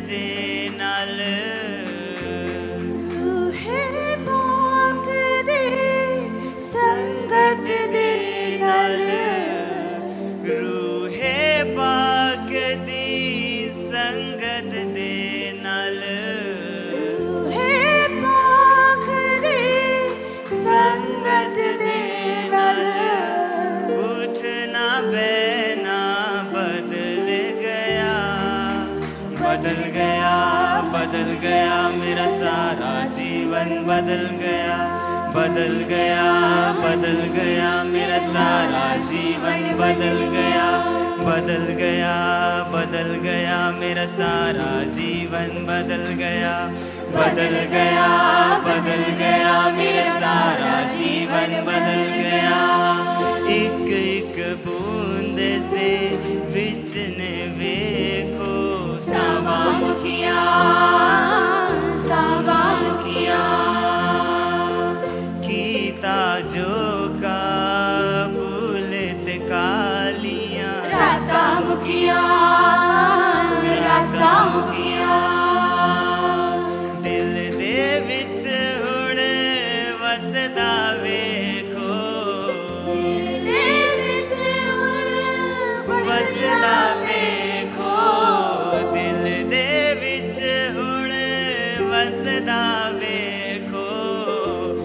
दे नाल रूहे पाक दी संगत दे नाल रूहे पाक दी संगत दे नाल रूहे पाक दी संगत दे नाल उठना बैना बदल गया बदल गया बदल गया मेरा सारा जीवन बदल गया बदल गया बदल गया मेरा सारा जीवन बदल गया बदल गया बदल गया मेरा सारा जीवन बदल गया बदल गया बदल गया मेरा सारा जीवन बदल गया एक एक बूंद दे विच ने वेखो सावा मुखिया कीता जो काबुल ते कालियां राता मुखिया दिल दे विच हुण वसदा वेखो दिल दे विच हुण वसदा वेखो दिल दे विच हुण वसदा वेखो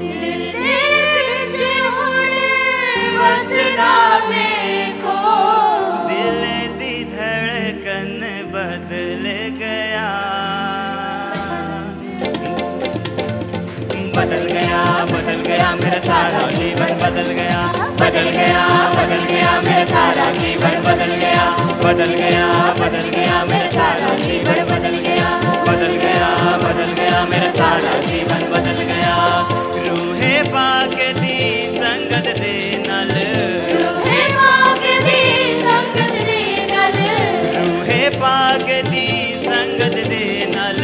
दिल दे विच हुण वसदा वेखो दिल दी धड़कन बदल गया बदल गया बदल गया मेरा सारा जीवन बदल गया बदल गया बदल गया मेरा सारा जीवन बदल गया बदल गया बदल गया मेरा सारा जीवन बदल गया बदल गया बदल गया मेरा सारा जीवन बदल गया रूहे पाक दी संगत दे नाल रूहे पाक दी संगत दे नाल रूहे पाक दी संगत दे नाल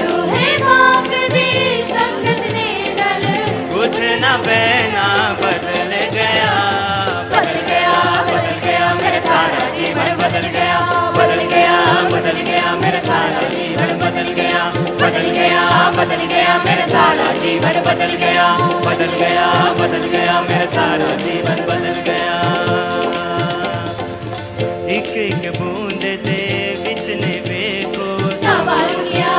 रूहे पाक दी संगत दे नाल उठना बैना बदल गया मेरा सारा जीवन बदल गया बदल गया बदल गया मेरा सारा जीवन बदल गया बदल गया बदल गया मेरा सारा जीवन बदल गया बदल गया बदल गया मेरा सारा जीवन बदल गया एक एक बूंद दे विच ने वेखो सावा मुखिया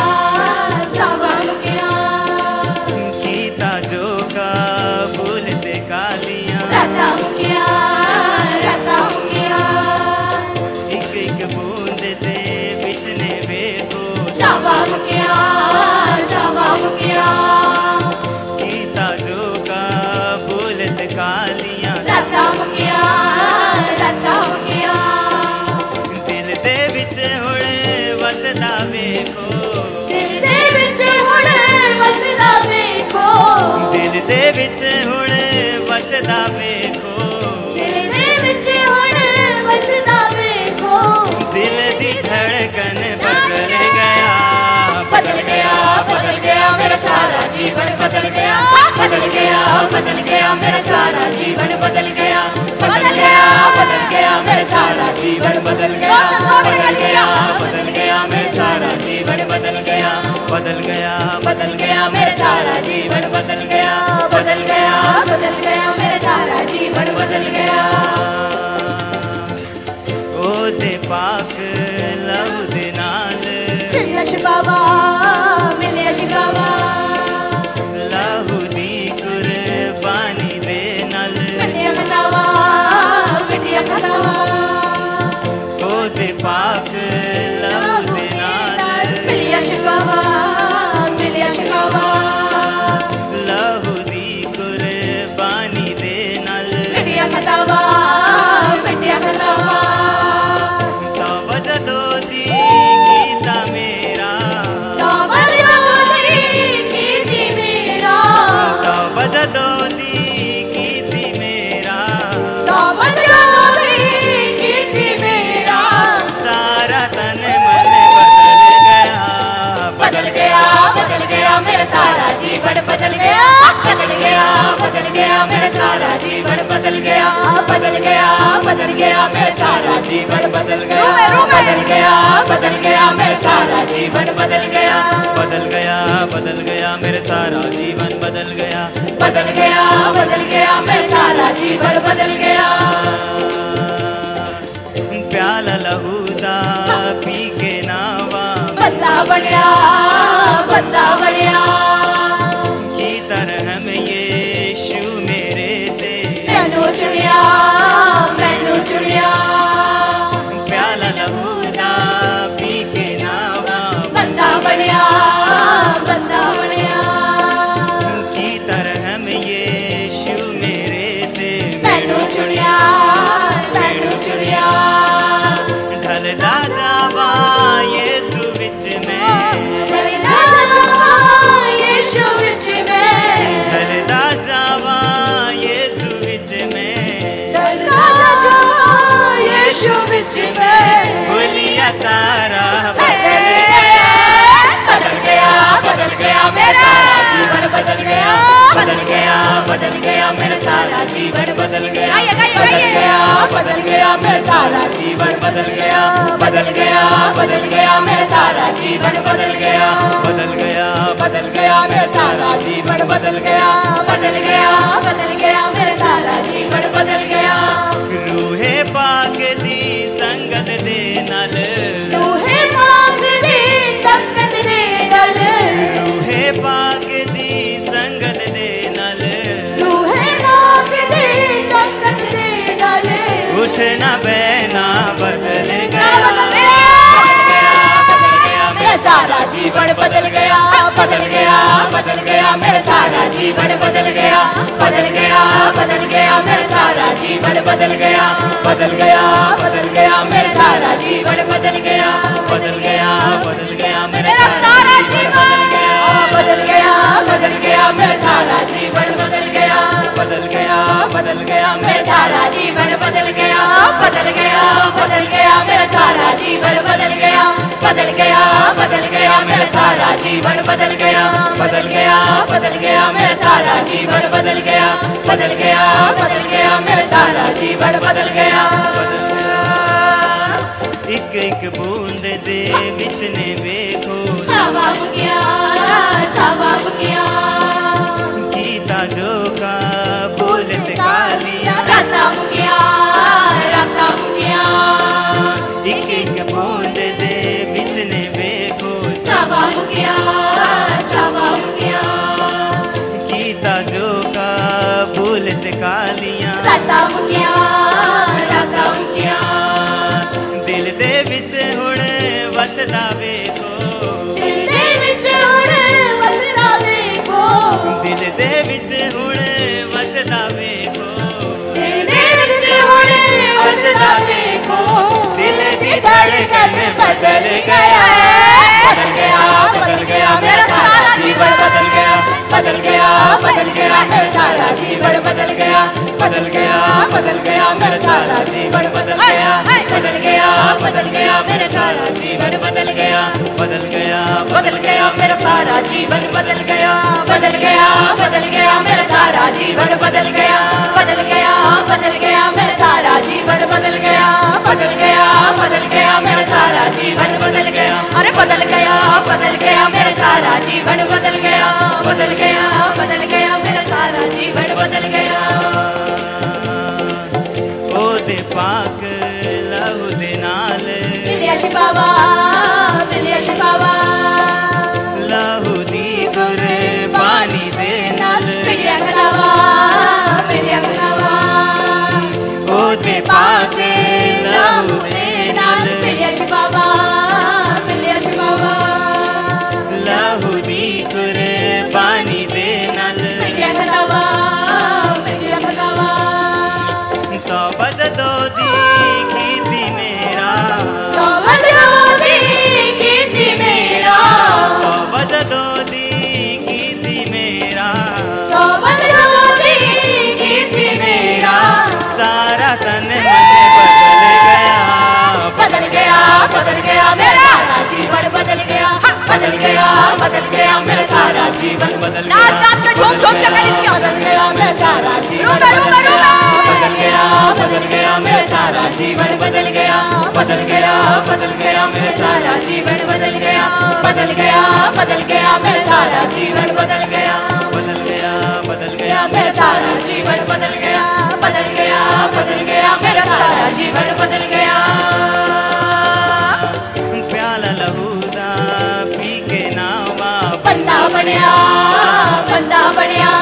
कीता जो काबुल ते कालियां राता मुखिया एक एक बूंद दे विच ने वेखो सावा मुखिया कीता जो काबुल ते कालियां राता मुखिया दिल दे विच हुण वसदा वेखो दिल दे विच हुण वसदा वेखो दिल दे विच हुण वसदा वेखो दिल दे विच हुण वसदा वेखो दिल दी धड़कन बदल गया मेरा सारा जीवन बदल गया मेरा सारा जीवन बदल गया मेरा सारा जीवन बदल गया मेरा सारा जीवन बदल गया मेरा सारा जीवन बदल गया मेरा सारा जीवन बदल गया ओ दे पाक लव दे नाल मिलिया शिकावा लहू दी कुर्बानी दे नाल मिटिया खतावा ओ दे पाक लव दे नाल मिलिया शिकावा लहू दी कुर्बानी बदल गया मेरा सारा जीवन बदल गया बदल गया बदल गया मेरा सारा जीवन बदल गया बदल गया बदल गया मेरा सारा जीवन बदल गया बदल गया बदल गया मेरा सारा जीवन बदल गया बदल गया बदल गया मेरा सारा जीवन बदल गया प्याला लहू दा पी के नावा बंदा बनया की तरह में यीशु मेरे ते मैनू चुनिया प्याला लहू दा पी के नावा बंदा बनया की तरह में यीशु मेरे ते मैनू चुनिया ढलदा जावा यीशु विच में ढलदा जावा यीशु विच में भूलिया सारा बदल गया मेरा जीवन बदल गया बदल गया बदल गया मेरा सारा जीवन बदल गया बदल गया मेरा सारा जीवन बदल गया बदल गया बदल गया मेरा सारा जीवन बदल गया बदल गया बदल गया मेरा सारा जीवन बदल गया बदल गया बदल गया मेरा सारा जीवन बदल गया रूहे पाक दी संगत दे नल रूहे पाक दी संगत दे नल रूहे पाक दी संगत दे नल रूहे पाक दी संगत दे नल उठना बहना बदल गया मेरा सारा जीवन बदल गया बदल गया बदल गया मेरा सारा जीवन बदल गया बदल गया बदल गया मेरा सारा जीवन बदल गया बदल गया बदल गया मेरा सारा जीवन बदल गया बदल गया बदल गया मेरा सारा जीवन बदल गया बदल गया मेरा सारा जीवन बदल गया बदल गया बदल गया मेरा सारा जीवन बदल गया बदल गया बदल गया मेरा सारा जीवन बदल गया बदल गया बदल गया मेरा सारा जीवन बदल गया बदल गया बदल गया मेरा सारा जीवन बदल गया बदल गया बदल गया मेरा सारा जीवन बदल गया एक एक बूंद दे विच ने वेखो सवाब गया गीता जो का बोलत कालिया राता मुकिया एक एक बूंद दे विच ने वेखो सवाब गया गीता जो का बोलत कालिया राता मुकिया दिल दे विच हुण वसदा वेखो दिल दे विच हुण वसदा वेखो दिल दे विच हुण वसदा वेखो दिल दे विच हुण वसदा वेखो दिल दी धड़कन बदल गया मेरा सारा जीवन बदल गया बदल गया बदल गया मेरा सारा जीवन बदल गया बदल गया बदल गया मेरा सारा जीवन बदल गया बदल गया बदल गया मेरा सारा जीवन बदल गया बदल गया बदल गया मेरा सारा जीवन बदल गया बदल गया बदल गया मेरा सारा जीवन बदल गया बदल गया बदल गया मेरा सारा जीवन बदल गया बदल गया बदल गया मेरा सारा जीवन बदल गया अरे बदल गया मेरा सारा जीवन बदल गया बदल गया बदल गया मेरा सारा जीवन बदल गया ओ दे पाक लहू दे नाल मिलिया शिबावा लहू दी कुर्बानी दे नाल मिलिया खलावा ओ दे पाक लहू दे नाल मिलिया शिबावा लहू दी कुर्बानी दे नाल मिलिया खलावा तो बजदो दी कीती मेरा तो बजदो दी बदल गया मेरा सारा जीवन बदल गया, बदल गया, बदल गया मेरा सारा जीवन बदल गया, बदल गया, बदल गया मेरा सारा जीवन बदल गया, बदल गया, बदल गया मेरा सारा जीवन बदल गया, बदल गया, बदल गया मेरा सारा जीवन बदल गया। प्याला लहू दा पी के नावा बंदा बनया, बंदा बनया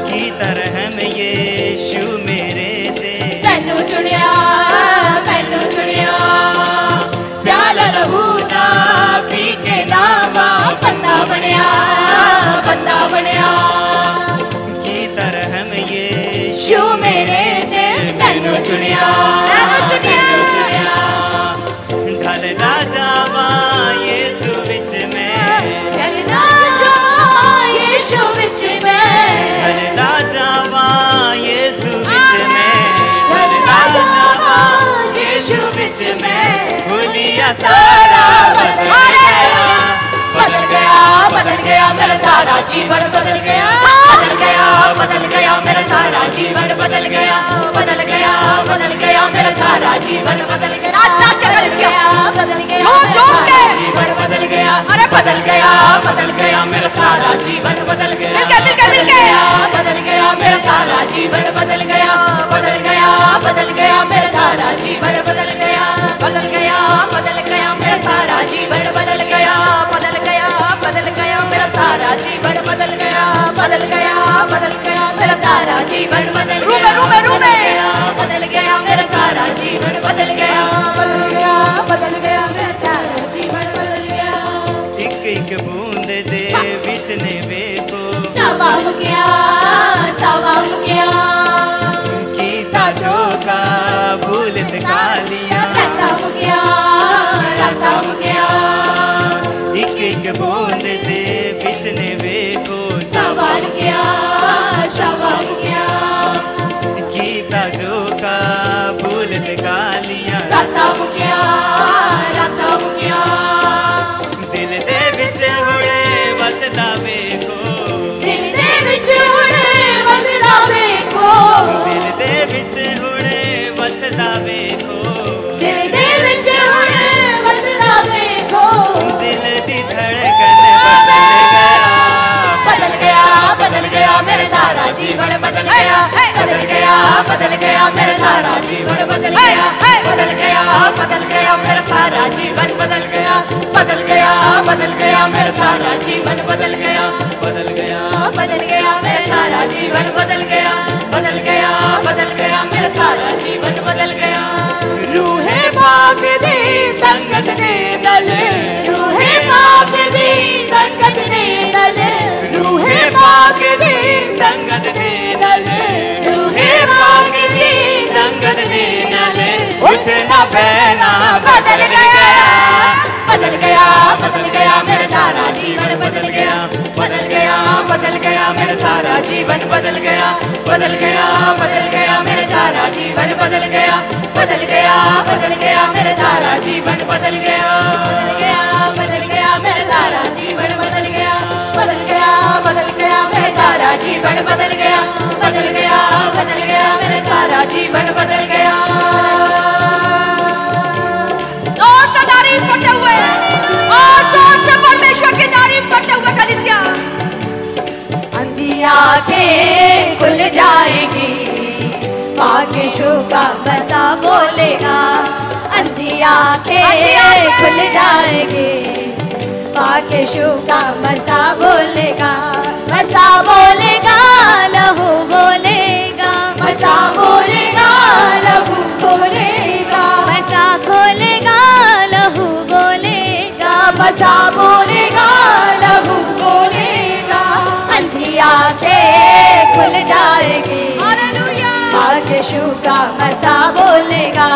की तरह मैं यीशु मेरे ते मैनू चुनिया, मैनू चुनिया प्याला लहू दा पी के नावा बंदा बनया, बंदा बनया की तरह मैं यीशु मेरे ते मैनू चुनिया, मैनू चुनिया ढलदा जावा यीशु विच मैं, ढलदा जावा यीशु विच मैं, ढलदा जावा यीशु विच मैं, ढलदा जावा यीशु विच मैं भूलिया सारा बदल गया, बदल गया, बदल गया मेरा सारा जीवन बदल गया, बदल गया, बदल गया मेरा सारा जीवन बदल गया, बदल गया, बदल गया मेरा सारा जीवन बदल गया, बदल गया जीवन बदल गया, अरे बदल गया, बदल गया मेरा सारा जीवन बदल गया, बदल गया, बदल गया मेरा सारा जीवन बदल गया, बदल गया, बदल गया मेरा सारा जीवन बदल गया, बदल गया, बदल गया मेरा सारा जीवन बदल गया, बदल गया, बदल गया मेरा सारा जीवन बदल गया, बदल गया, बदल गया मेरा सारा जीवन बदल गया, बदल गया मेरा सारा जीवन बदल गया, बदल गया, बदल गया मेरा सारा जीवन बदल गया। एक एक बूंद दे विच ने वेखो सवा हो गया, सवा हो गया कीता जो का भूलत कालिया राता हो गया, राता हो गया एक एक बूंद दे विच ने वेखो सवाल गया, सवाल गया कीता जो का भूलत कालिया राता हो गया, राता हो गया दिल दे विच हुणे वसदा वेखो, दिल दे विच हुणे वसदा वेखो, दिल दे विच हुणे वसदा वेखो, दिल दे विच हुणे वसदा वेखो दिल दी धड़कन बदल गया, बदल गया मेरा सारा जीवन बदल गया, बदल गया, बदल गया मेरा सारा जीवन बदल गया, बदल गया, बदल गया मेरा सारा जीवन बदल गया, बदल गया, बदल गया मेरा सारा जीवन बदल गया, बदल गया, बदल गया मेरा सारा जीवन बदल गया, बदल गया, बदल गया मेरा सारा जीवन बदल गया। रूहे पाक दी संगत दे दल, रूहे पाक दी संगत दे दल, रूहे पाक दी संगत दे दल, रूहे पाक दी संगत दे दल उठना बैना बदल गया, बदल गया, बदल गया मेरा सारा जीवन बदल गया, बदल गया, बदल गया मेरा सारा जीवन बदल गया, बदल गया, बदल गया मेरा सारा जीवन बदल गया, बदल गया, बदल गया मेरा सारा जीवन बदल गया, बदल गया, बदल गया मेरा सारा जीवन बदल गया, बदल गया, बदल गया मेरा सारा जीवन बदल गया, बदल गया, बदल गया मेरा सारा जीवन बदल गया। जोर से तारीफ करते हुए और जोर से परमेश्वर की तारीफ करते हुए कलीसिया। अंधी आंखें खुल जाएगी पाके शो का बसा बोलेगा, अंधी आंखें खुल जाएगी पाके शो का मजा बोलेगा, मजा बोलेगा लहू बोलेगा, मजा बोलेगा लहू बोलेगा, मजा खोलेगा लहू बोलेगा, मजा बोलेगा लहू बोलेगा, अंधी आंखें खुल जाएगी पाके यीशु का मजा बोलेगा,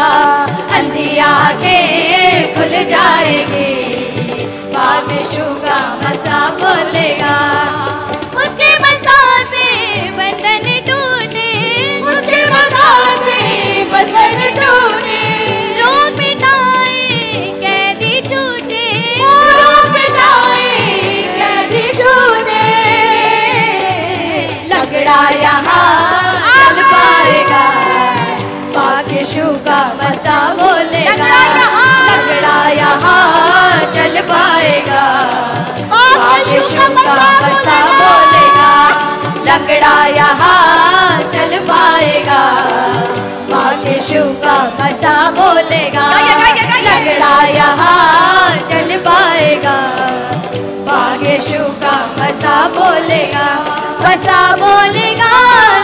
अंधी आंखें खुल जाएगी, बाप यीशु का मजा बोलेगा। उसके मजा से बंधन टूटे, उसके मजा से बंधन टूटे, रोग मिटाए कैदी छूटे, रोग मिटाए कैदी छूटे, लगड़ा यहाँ चल पाएगा, मसा बोलेगा, लंगड़ा यहाँ चल पाएगा, यीशु का मसा बोलेगा, लंगड़ा यहाँ चल पाएगा, यीशु का मसा बोलेगा, लंगड़ा यहाँ चल पाएगा, यीशु का मसा बोलेगा, मसा बोलेगा,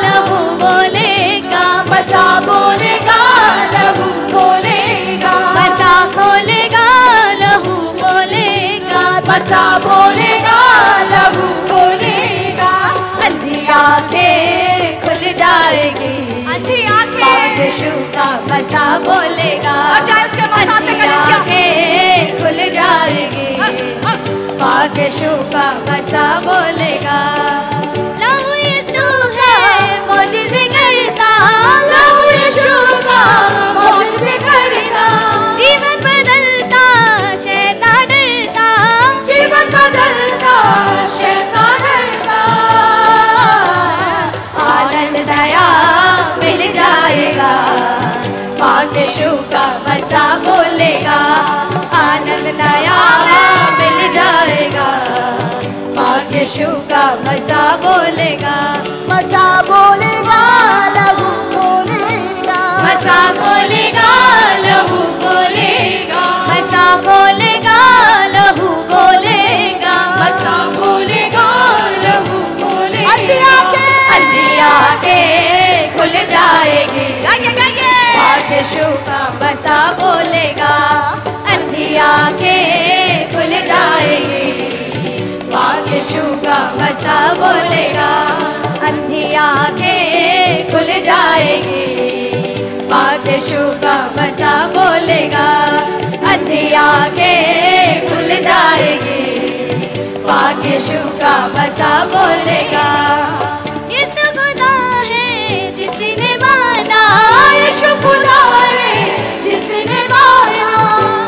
लहू बोलेगा, मसा बोलेगा, लहू बोलेगा, मसा खोलेगा, लहू बोलेगा, मसा बोलेगा, लहू बोलेगा, अंधी आंखें खुल जाएगी, अंधी आंखें, यीशु का मसा बोलेगा, अंधी आंखें खुल जाएगी, यीशु का मसा बोलेगा, लहू यीशु है मौजूज़े करता, लहू यीशु का मौजूज़े करता, जीवन बदलता शैतान डरता, जीवन बदलता शैतान डरता, आनंद नया मिल जाएगा, यीशु का मसा बोलेगा, आनंद नया मिल जाएगा, यीशु का मसा बोलेगा, मसा बोलेगा, लहू बोलेगा, मसा बोलेगा, लहू बोलेगा, मसा बोलेगा, लहू बोलेगा, मसा बोलेगा, लहू बोलेगा, अंधी आंखें खुल जाएगी, यीशु का मसा बोलेगा, अंधी आंखें खुल जाएगी, यीशु का मसा बोलेगा, अंधी आंखें खुल जाएगी, यीशु का मसा बोलेगा, अंधी आंखें खुल जाएगी, यीशु का मसा बोलेगा, यीशु खुदा है जिसने माना, यीशु खुदा है जिसने माना,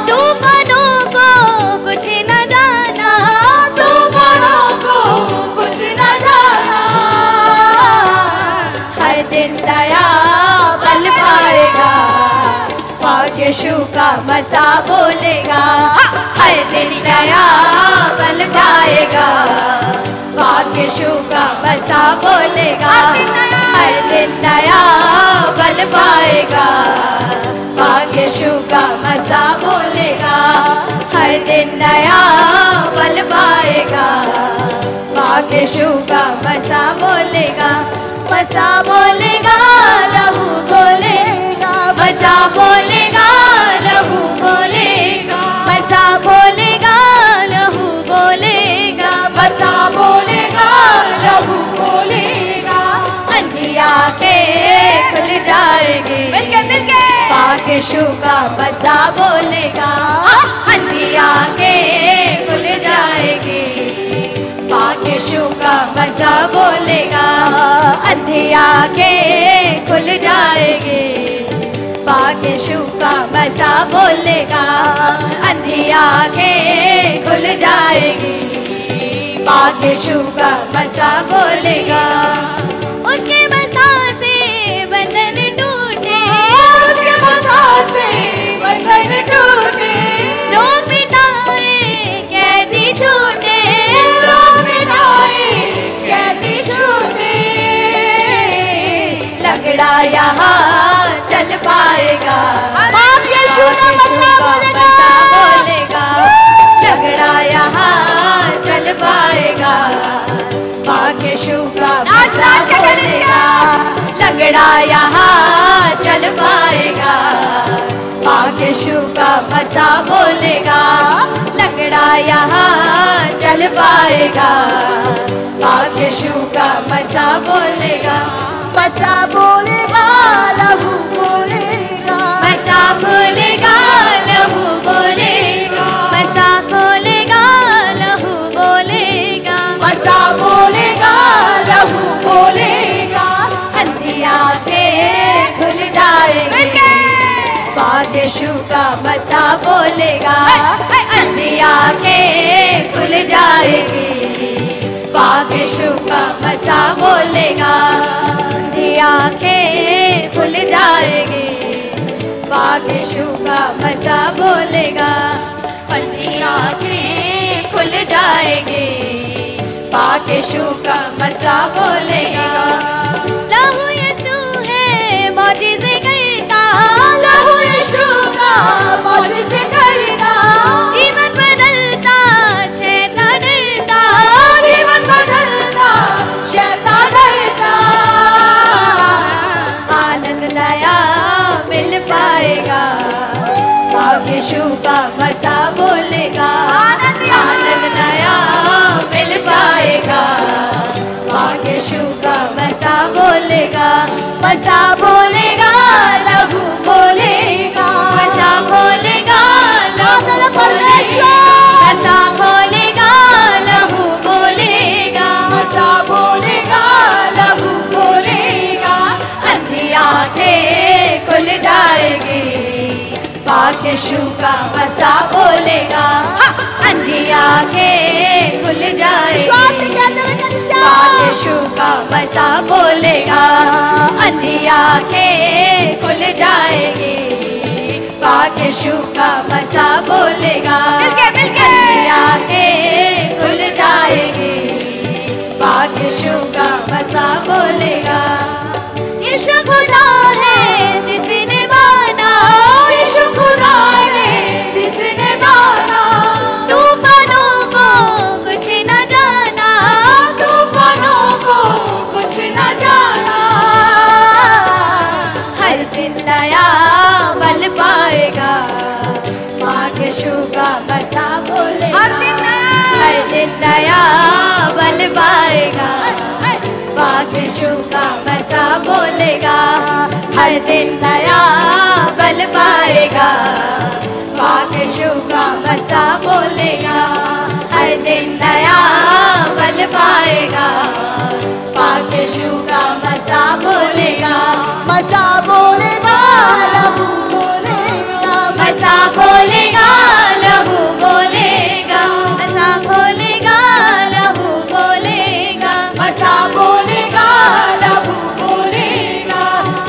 तूफानों को कुछ न जाना, तूफानों को कुछ न जाना, हर दिन दया बल पाएगा, यीशु का मसा बोलेगा, हर दिन दया बल जाएगा, यीशु का मसा बोलेगा, हर दिन नया बल पाएगा, यीशु का मसा बोलेगा, हर दिन नया बल पाएगा, यीशु का मसा बोलेगा, मसा बोलेगा, लहू बोलेगा, मसा बोलेगा, लहू बोलेगा, मसा बोलेगा, लहू बोलेगा, मसा बोलेगा, लहू बोलेगा, अंधी आंखें खुल जाएगी, यीशु का मसा बोलेगा, अंधी आंखें खुल जाएगी, यीशु का मसा बोलेगा, अंधी आंखें खुल जाएगी, यीशु का मसा बोलेगा, अंधी आंखें खुल जाएगी, यीशु का मसा बोलेगा, उसके मसा से बंधन टूटे, उसके मसा से बंधन टूटे, रोग मिटाए कैदी छूटे, रोग मिटाए कैदी छूटे, लंगड़ा यहाँ चल पाएगा, यीशु का मसा बोलेगा, लंगड़ा यहाँ चल पाएगा, यीशु का मसा बोलेगा, लंगड़ा यहाँ चल पाएगा, यीशु का मसा बोलेगा, लंगड़ा यहाँ चल पाएगा, यीशु का मसा बोलेगा, मसा बोलेगा, लहू बोलेगा, मसा बोलेगा, लहू बोलेगा, मसा खोलेगा, लहू बोलेगा, मसा बोलेगा, लहू बोलेगा, अंधी आंखें खुल जाएगी, यीशु का मसा बोलेगा, अंधी आंखें खुल जाएगी, यीशु का मसा बोलेगा, अंधी आंखें खुल जाएगी, पाक यीशु का मज़ा बोलेगा, अंधी आँखें खुल जाएगी, पाक यीशु का मज़ा बोलेगा। लहू यीशु है मौजिज़े करता, लहू यीशु का मौजिज़े करता, जीवन बदलता शैतान डरता, जीवन बदलता शैतान डरता, आनंद नया मिल पाएगा, पाक यीशु का मज़ा बोलेगा, आनंद नया मिल पाएगा, पाक यीशु का मज़ा बोलेगा, मज़ा बोलेगा, लहू बोलेगा, मज़ा बोलेगा, लहू बोलेगा, मज़ा बोलेगा, लहू बोलेगा, मज़ा बोलेगा, लहू बोलेगा, अंधी आँखें खुल जाएगी, पाक यीशु का मज़ा बोलेगा, अंधी आँखें खुल जाएगी, पाक यीशु का मज़ा बोलेगा, अंधी आँखें खुल जाएगी, पाक यीशु का मज़ा बोलेगा, अंधी आँखें खुल जाएगी, पाक यीशु का मज़ा बोलेगा। यीशु खुदा है जिसने माना, यीशु खुदा है जिसने माना, तूफानों को कुछ न जाना, तूफानों को कुछ न जाना, हर दिन नया बल पाएगा, पाक यीशु का मज़ा बोलेगा, हर दिन नया बल पाएगा, पाक यीशु का मज़ा बोलेगा, हर दिन नया बल पाएगा, पाक यीशु का मज़ा बोलेगा, हर दिन नया बल पाएगा, पाक यीशु का मज़ा बोलेगा, मज़ा बोलेगा, लहू बोलेगा, मज़ा बोलेगा, लहू बोलेगा, मज़ा बोलेगा, लहू बोलेगा, मज़ा बोलेगा, लहू बोलेगा,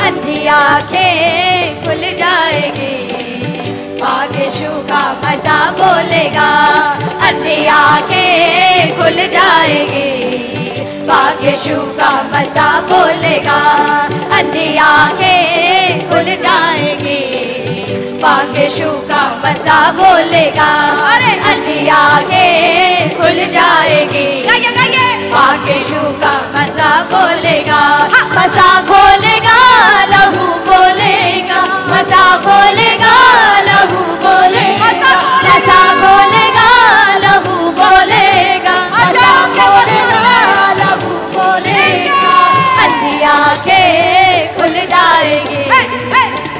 अंधी आँखें खुल जाएगी, पाक यीशु का मज़ा बोलेगा, अंधी आँखें खुल जाएगी, पाक यीशु का मज़ा बोलेगा, अंधी आँखें खुल जाएगी, पाक यीशु का मज़ा बोलेगा, अंधी आँखें खुल जाएगी, पाक यीशु का मज़ा बोलेगा, मज़ा बोलेगा, लहू बोलेगा, मज़ा बोलेगा, लहू बोलेगा, मज़ा बोलेगा, लहू बोलेगा, मज़ा बोलेगा, लहू बोलेगा, अंधी आँखें खुल जाएगी,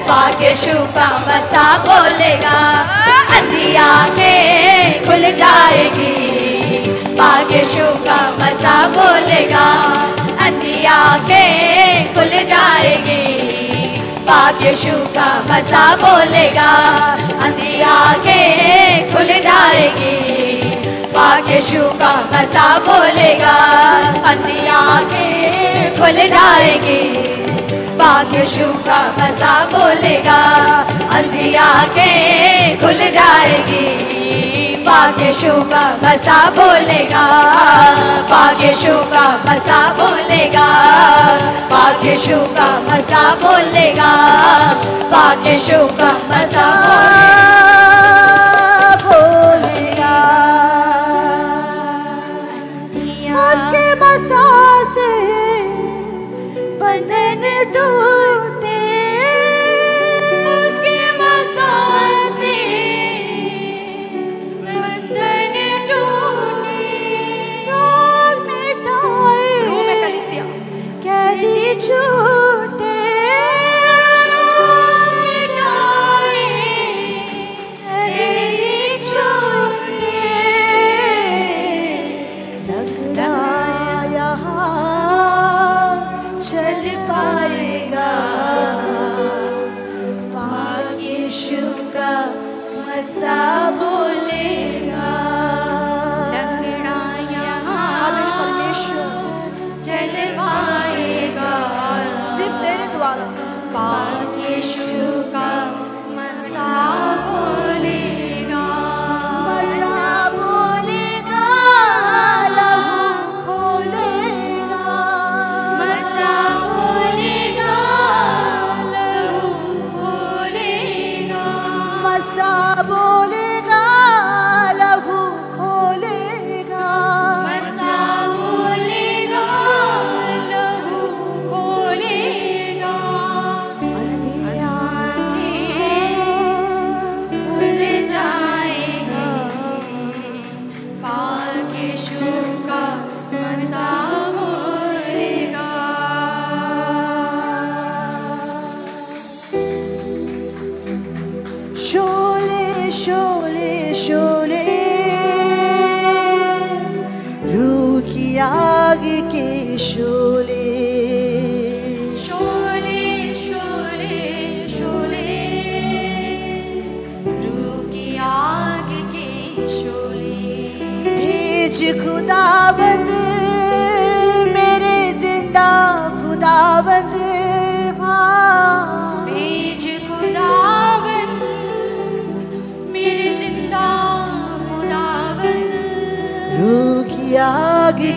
पाक यीशु का मज़ा बोलेगा, अंधी आँखें खुल जाएगी, पाक यीशु का मज़ा बोलेगा, अंधी आँखें खुल जाएगी, पाक यीशु का मज़ा बोलेगा, अंधी आँखें खुल जाएगी, पाक यीशु का मज़ा बोलेगा, अंधी आँखें खुल जाएगी, पाक यीशु का मज़ा बोलेगा, अंधी आँखें खुल जाएगी, पाक यीशु का मज़ा बोलेगा, पाक यीशु का मज़ा बोलेगा, पाक यीशु का मज़ा बोलेगा, पाक यीशु का मज़ा बोलेगा, उसके मज़ा से बंधन टूटे, उसके मज़ा से बंधन टूटे, रोग मिटाए, कैदी छूटे, रोग मिटाए, कैदी छूटे, लगना यहाँ चल पाएगा, पाक यीशु का मज़ा बोलेगा, लगना यहाँ चल पाएगा, सिर्फ तेरे द्वारा, पाक यीशु का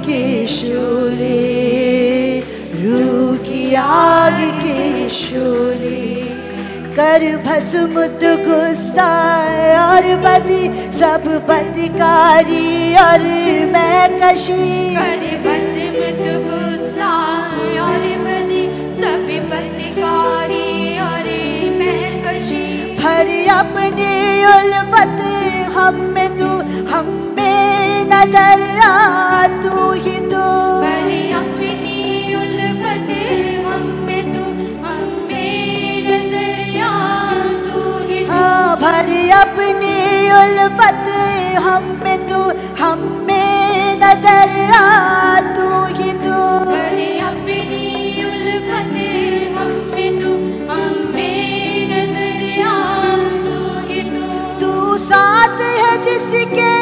के शोले, रूह की आग के शोले, कर भस्म तू गुस्सा और बदी सब बदकारी और मैं कशी, कर भस्म तू गुस्सा और बदी सब बदकारी और मैं कशी, भर अपनी उल्फत हम में तू, हम में नजर आ तू ही तू, भर अपनी उल्फत हम में तू, हम में नजर आ तू ही तू, हाँ भर अपनी उल्फत हम में तू, हम में नजर आ तू ही तू, भर अपनी उल्फत हम में तू, हम में नजर आ तू ही तू, तू साथ है जिसके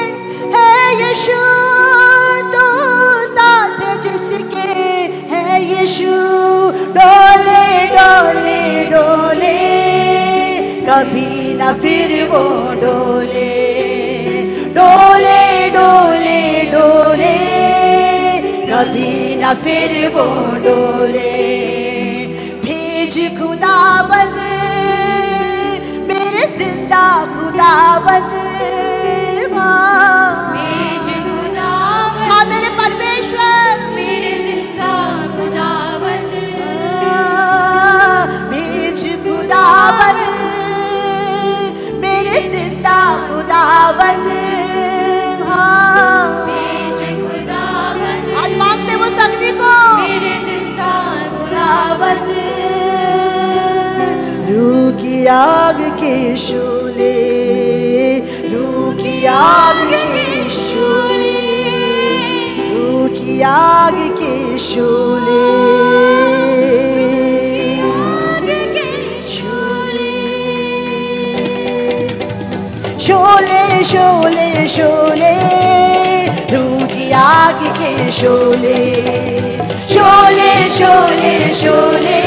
है यीशु, तू साथ है जिसके है यीशु, डोले डोले डोले कभी ना फिर वो डोले, डोले डोले डोले कभी ना फिर वो डोले, भेज खुदावंद मेरे जिंदा खुदावंद, भेज खुदावंद, हाँ मेरे परमेश्वर, मेरे जिंदा खुदावंद, भेज खुदावंद मेरे जिंदा खुदावंद, हाँ भेज खुदावंद, आज मांगते वो अग्नि को, मेरे जिंदा खुदावंद, रूह की आग के शोले, रूह की आग के शोले, रूह की आग के शोले, आग के शोले, शोले शोले शोले, रूह की आग के शोले, शोले शोले शोले,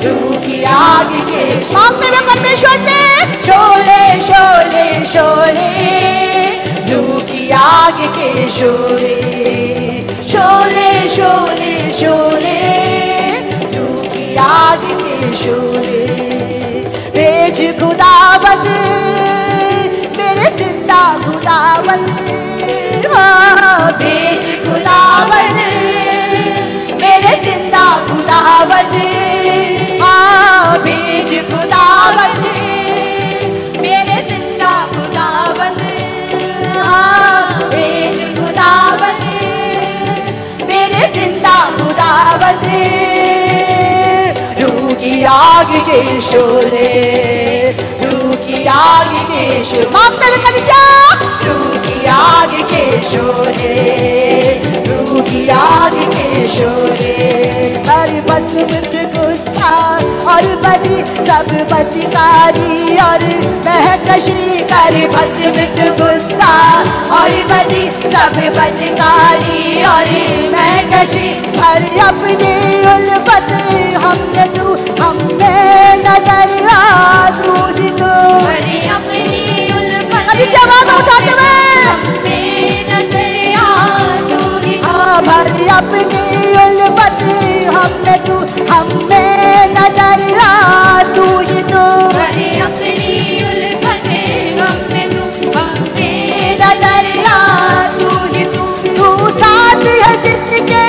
रूह की आग के, मांगते हुए परमेश्वर से, शोले शोले शोले, रूह की आग के शोले, शोले शोले शोले, रूह की आग के शोले, भेज खुदावंद मेरे जिंदा खुदावंद, हाँ भेज खुदावंद मेरे जिंदा खुदावंद, हाँ भेज खुदावंद मेरे जिंदा खुदावंद, हाँ भेज खुदावंद मेरे जिंदा खुदावंद, रूह की आग के शोले, रूह की आग के शोले, मांगते हुए कलिजा, रूह की आग के शोले, रूह की आग के शोले, पर बदमित गुस्सा और बदी सब बदकारी और महकशी, कर भस्मित गुस्सा और बदी सब बदकारी और महकशी, पर अपनी उल्फत हमने तू, हमने नजर आ तू ही तू, भर अपनी उल्फत अभी क्या बात उठाते हुए, हम में नजर आ तू ही तू, हाँ भर अपनी उल्फत हमने तू, हमें नजर आ तू ही तू, भर अपनी उल्फत हम में तू, हम में नजर आ तू ही तू, तू साथ है जिसके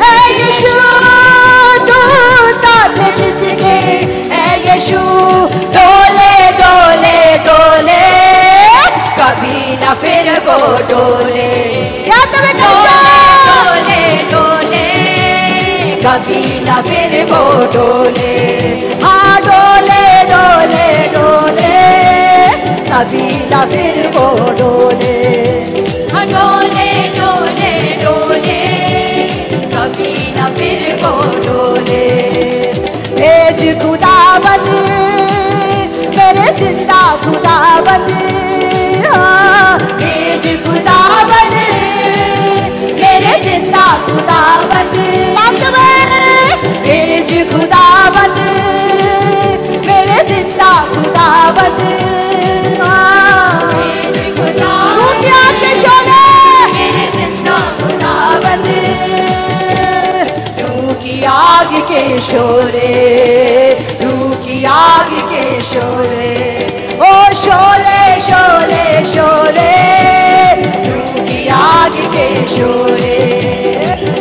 है यीशु, तू साथ है जिसके है यीशु, डोले डोले डोले कभी ना फिर वो डोले, क्या तुम्हें डोले डोले, कभी ना फिर वो डोले, हाँ डोले डोले डोले कभी ना फिर वो डोले, डोले डोले डोले कभी ना फिर वो डोले, भेज खुदावंद मेरे जिंदा खुदावंद, हाँ भेज खुदावंद मेरे जिंदा खुदावंद, भेज खुदावंद मेरे जिंदा खुदावंद, हाँ भेज खुदा, रूह की आग के शोले, मेरे जिंदा खुदा, शोले, रूह की आग के शोले, ओ शोले शोले शोले, रूह की आग के शोले,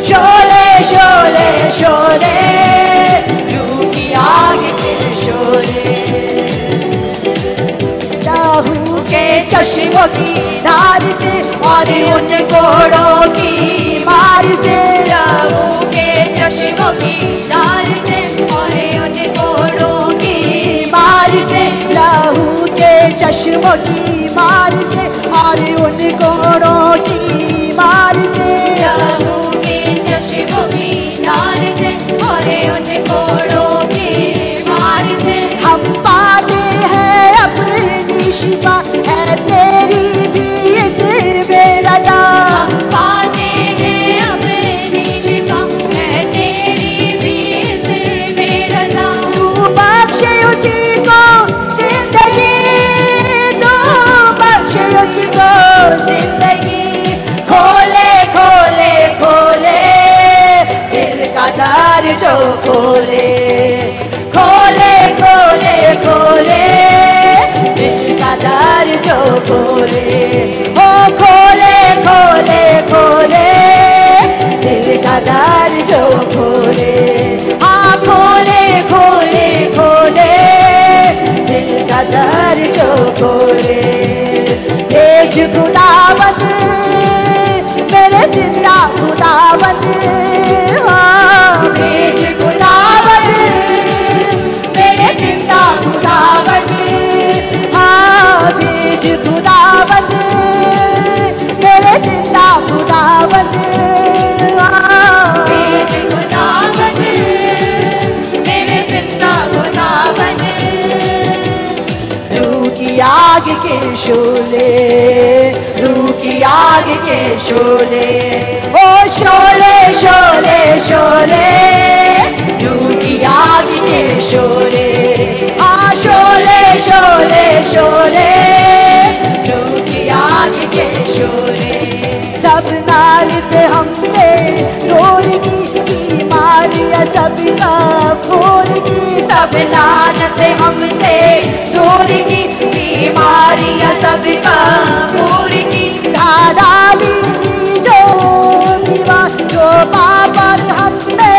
शोले शोले शोले, रूह की आग के शोले। लहू के चश्मों की धार से और उन घोड़ों की मार से, लहू के चश्मों की धार से और उन घोड़ों की मार से, लहू के चश्मों की मार से और उन घोड़ों की मार से, लहू के चश्मों की धार से और उन घोड़ों की मार से। हम पाते हैं अपनी शिफा, है तेरी भी बेरजा, हम पाते हैं अपनी शिफा, है तेरी भी बेरजा। तू बख्शे उसी को जिंदगी, तू बख्शे उसी को जिंदगी। खोले खोले खोले दिल का द्वार जो खोले, खोले खोले खोले दिल का द्वार जो खोले, ओ खोले खोले खोले दिल का द्वार जो खोले, हाँ खोले खोले खोले दिल का द्वार जो खोले। भेज खुदावंद मेरे जिंदा खुदावंद, हाँ भेज खुदावंद मेरे जिंदा खुदावंद, हाँ भेज खुदावंद मेरे जिंदा खुदावंद, हाँ भेज खुदावंद मेरे जिंदा खुदावंद। रूह की आग के शोले, रूह की आग के शोले, ओ शोले शोले शोले, रूह की आग के शोले, हाँ शोले शोले शोले, रूह की आग के शोले। सब नालते हमने रोर की बीमारियां सबका फोर की, सब लानते हमसे दूर की बीमारियां सबका दूर की। डाली की जो दीवार जो पापर हमने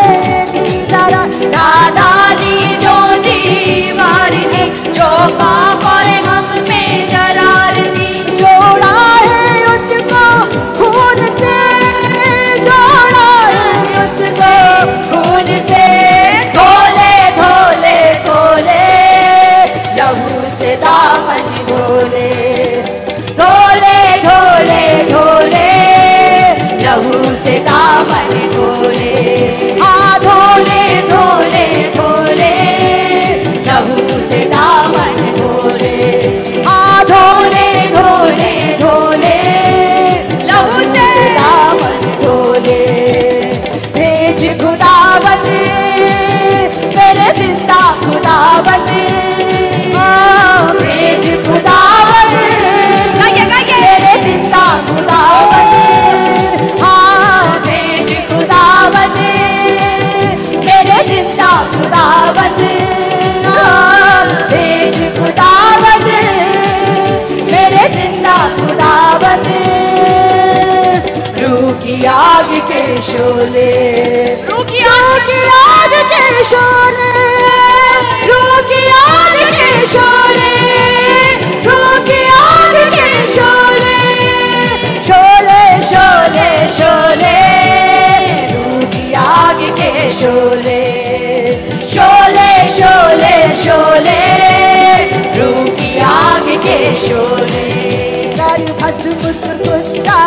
दी जरा, डाली जो दीवार थी जो पापर हम में दरार दी, जोड़ा है उसको खून से, जोड़ा है उसको खून से धोले धोले धोले, लहू से दामन धोले, धोले धोले धोले, लहू से दामन धोले, हाँ धोले धोले धोले, लहू से दामन धोले, हाँ धोले धोले धोले, लहू से दामन धोले। भेज खुदावंद मेरे जिंदा खुदावंद, हाँ भेज खुदावंद मेरे जिंदा खुदावंद, हाँ भेज खुदावंद मेरे जिंदा खुदावंद, हाँ भेज खुदावंद मेरे जिंदा खुदावंद। रूह की आग के शोले, रूह की आग के शोले, रूह की आग के शोले, रूह की आग के शोले, शोले शोले शोले, रूह की आग के शोले, शोले शोले शोले, रूह की आग के शोले। गुस्सा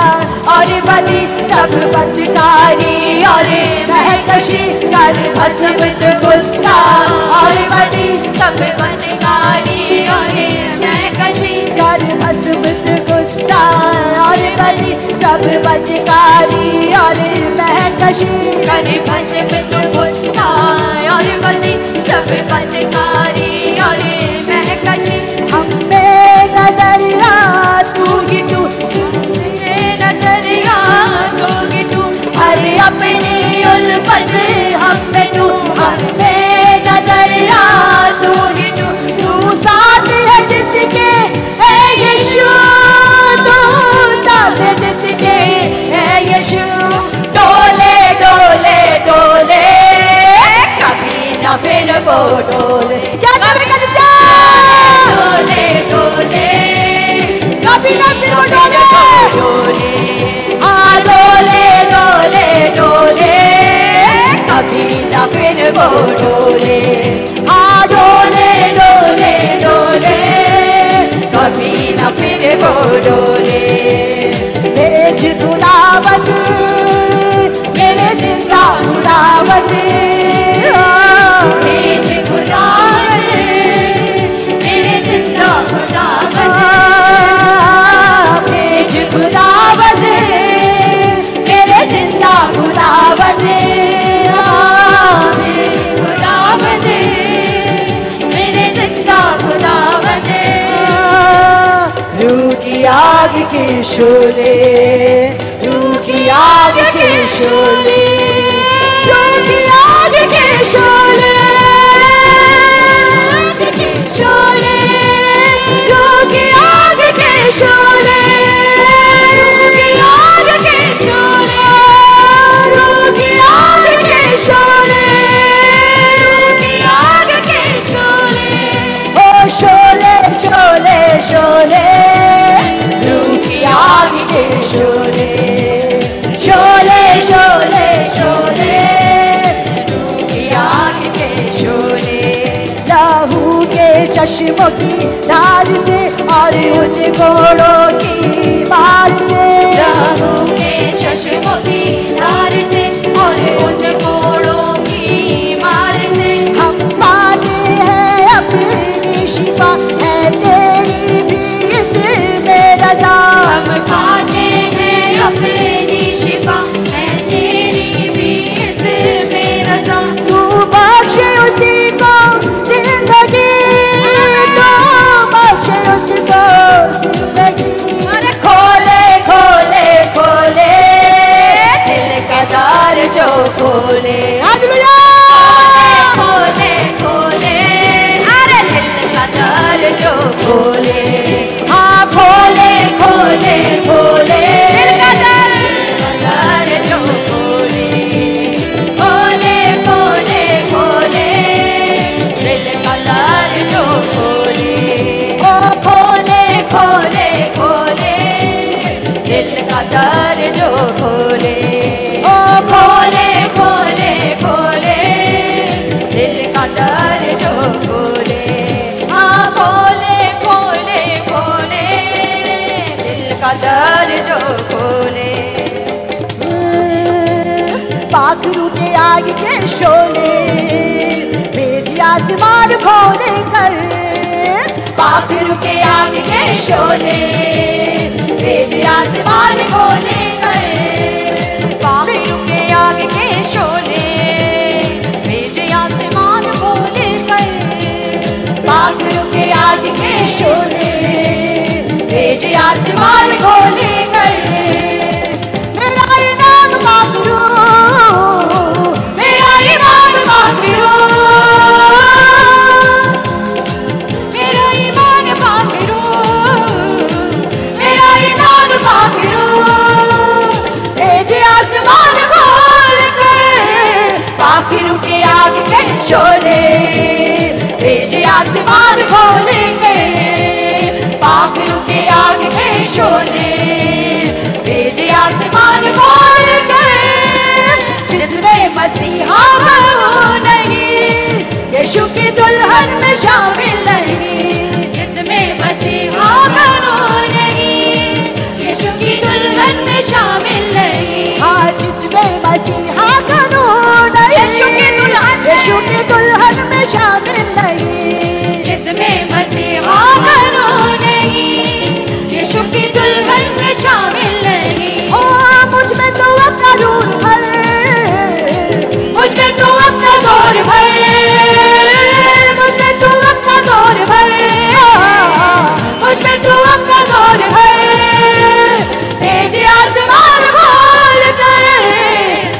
और बदी सब बदकारी और महकशी कर भस्मित, गुस्सा और बदी सब बदकारी और महकशी कर भस्मित, गुस्सा और बदी सब बदकारी और महकशी कर भस्मित, गुस्सा और बदी सब बदकारी और महकशी। हमें नजरिया तू ही तू, नजरिया दोगी तू, अरे अपनी उल्फत हम पे तू, हमें वो डोले। क्या करे कलिजा? डोले डोले कभी ना फिर वो डोले डोले। हाँ डोले डोले डोले कभी ना फिर वो डोले। हाँ डोले डोले डोले कभी ना फिर वो डोले। भेज तू दावत मेरे जिंदा खुदावत। भेज खुदावत मेरे जिंदा खुदावत। भेज खुदावत मेरे जिंदा खुदावत। खुदावत मेरे जिंदा खुदावत। रूह की आग के शोले, रूह की आग के शोले, रूह की आग के शोले, शोले, रूह की आग के शोले, रूह की आग के शोले, रूह की आग के शोले, रूह की आग के शोले। ओ शोले शोले शोले रूह की आग के शोले, शोले शोले शोले रूह की आग के शोले। लहू के चश्मों की धार से और उन घोड़ों की मार से। लहू के चश्मों की धार से और उन घोड़ों की मार से। हम पाते हैं अपनी शिफा है तेरी भी इसमें रजा। हम पाते हैं अपनी शिफा है तेरी भी इसमें रज़ा। तू बख्शे उसी को जिंदगी, तू बख्शे उसको जिंदगी। खोले खोले खोले दिल का द्वार जो खोले। हालेलुया। खोले खोले अरे दिल का द्वार जो खोले। हाँ खोले खोले खोले दिल का द्वार जो खोले। खोले खोले खोले दिल का द्वार जो खोले। ओ खोले खोले खोले दिल का द्वार जो खोले। ओ खोले खोले खोले दिल का द्वार जो खोले। हाँ खोले खोले खोले दिल का द्वार जो खोले। पाखरू के आग के शोले भेज आसमान खोले कर। पाखरू के आग के शोले भेज आसमान खोले कर। पाखरू के आग के शोले भेज आसमान खोले कर। पाखरू के आग के शोले भेज आसमान खोले कर। मेरा इनाम पाखरू, मेरा ईमान पाखरू, मेरा ईमान पाखरू, मेरा ईमान पाखरू। भेज आसमान खोल कर। पाखरू के आग के शोले भेज आसमान खोले कर। पाखरू के आग के शोले भेज आसमान खोले कर। जिसमें मसीहा बनो नहीं यीशु की दुल्हन में शामिल नहीं। जिसमें मसीहा बनो नहीं यीशु की दुल्हन में शामिल नहीं। हाँ जिसमें मसीहा कानून यीशु की दुल्हन में, यीशु की दुल्हन में शामिल नहीं। जिसमें मसीहा बनो नहीं यीशु की दुल्हन में शामिल नहीं। ओ मुझ में तो अपना रूह भर, मुझ में तू अपना जोर भर, मुझ में तो अपना जोर भर, मुझ में तू अपना जोर भर। भेज आसमान खोल कर।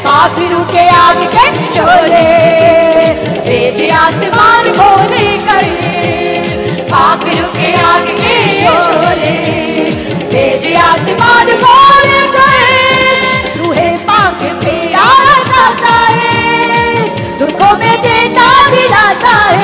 पाखरू के आग के शोले भेज आसमान खोले कर। पाखरू के आग के शोले भेज आसमान खोले कर। रूहे पाक पे आया जाता है, दुखों में देता दिलाता है।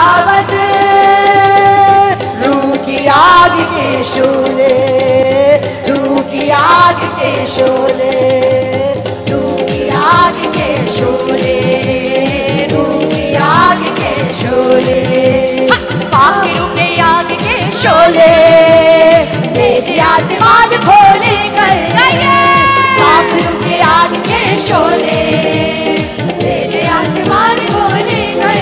दावत, रूह की आग के शोले, रूह की आग के शोले, रूह की आग के शोले, रूह की आग के शोले, पाक रूह के आग के शोले तेज आसमान खोले कर, पाक रूह के आग के शोले तेज आसमान खोले कर,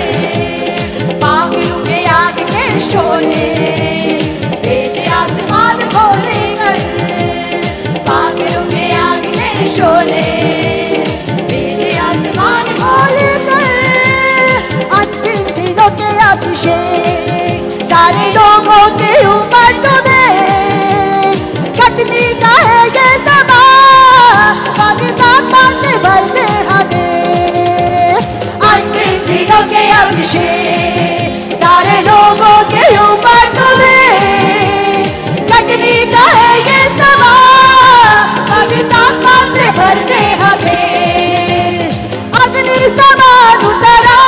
पाक रूह के आग के शोले तेज आसमान खोले कर, पाक रूह के आग के शोले तेज आसमान खोले कर। अंतिम दिनों के अभिषेक सारे लोगों के ऊपर तुम्हें, कटनी का है ये समा, बातें भर दे हमें। अंतिम दिनों के अभिषेक सारे लोगों के ऊपर तुम्हें, कटनी का है ये समा, बातें भर दे हमें। अग्नि समान उतरा,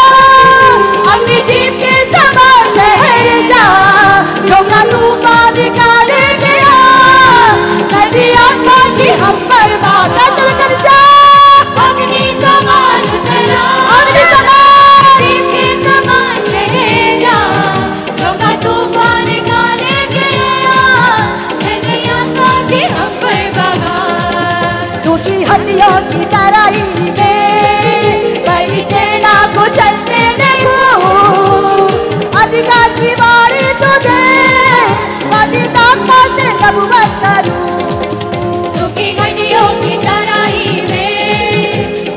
अग्नि जीव के समान लहर जा, झोंका तूफान निकाले गया, नदी आसमान की हम पर बादल कर जा। अग्नि समान उतरा, अग्नि समान जीव के समान लहर जा, झोंका तूफान निकाले गया, नदी आसमान की हम पर बहा। सूखी हड्डियों की तराई में बड़ी सेना को चलते देखो, अधिकार की बारी तुझे, से नबुवत करूं। सूखी हड्डियों की तराई में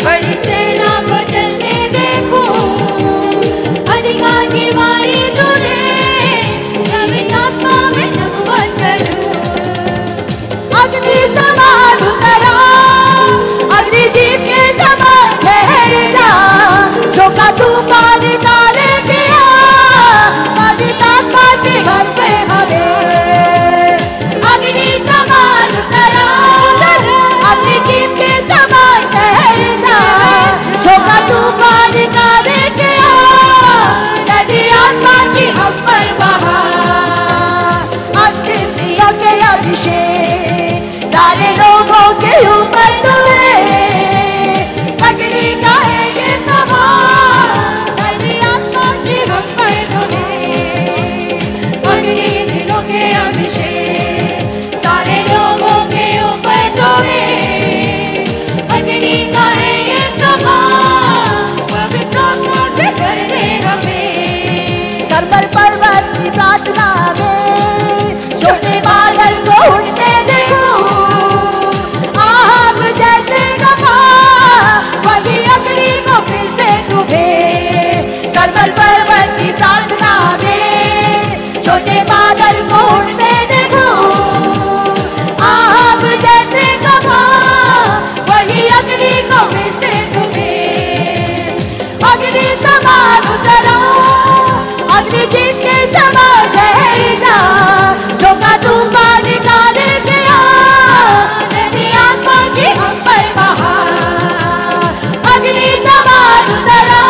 बड़ी सेना को चलते देखो, अधिकार की बारी तुझे, जब आत्मा में नबुवत करूं। अग्नि समान उतरा, अग्नि जीव के समान ठहर जा, झोंका तूफान निकाले गया, आत्मा के घर पे हमें। अग्नि समान उतरा, अग्नि जीव के समान ठहर जा, झोंका तूफान निकाले गया, नदी आत्मा की हम पर बहा। अंतिम दिनों के अभिषेक सारे लोगों के ऊपर तुम्हें, अग्नि का है ये समा, नदी आत्मा की हम पर तुम्हें। अग्नि दिनों के अभिषेक सारे लोगों के ऊपर तुम्हें, अग्नि का है ये समा, पवित्र आत्मा से भर दे हमें। करबल पर्वत की प्रार्थना में छोटे बादल को उठते देखो, आग जैसे कपा, वही अग्नि को फिर से तुम्हें। करबल पर्वत की प्रार्थना में छोटे बादल को उठते देखो, आग जैसे कपा, वही अग्नि को फिर से तुम्हें। अग्नि समान उतरा, अग्नि जीव के समान ठहर जा, झोंका तूफान निकाले गया, नदी आत्मा की हम पर बहा। अग्नि समान उतरा,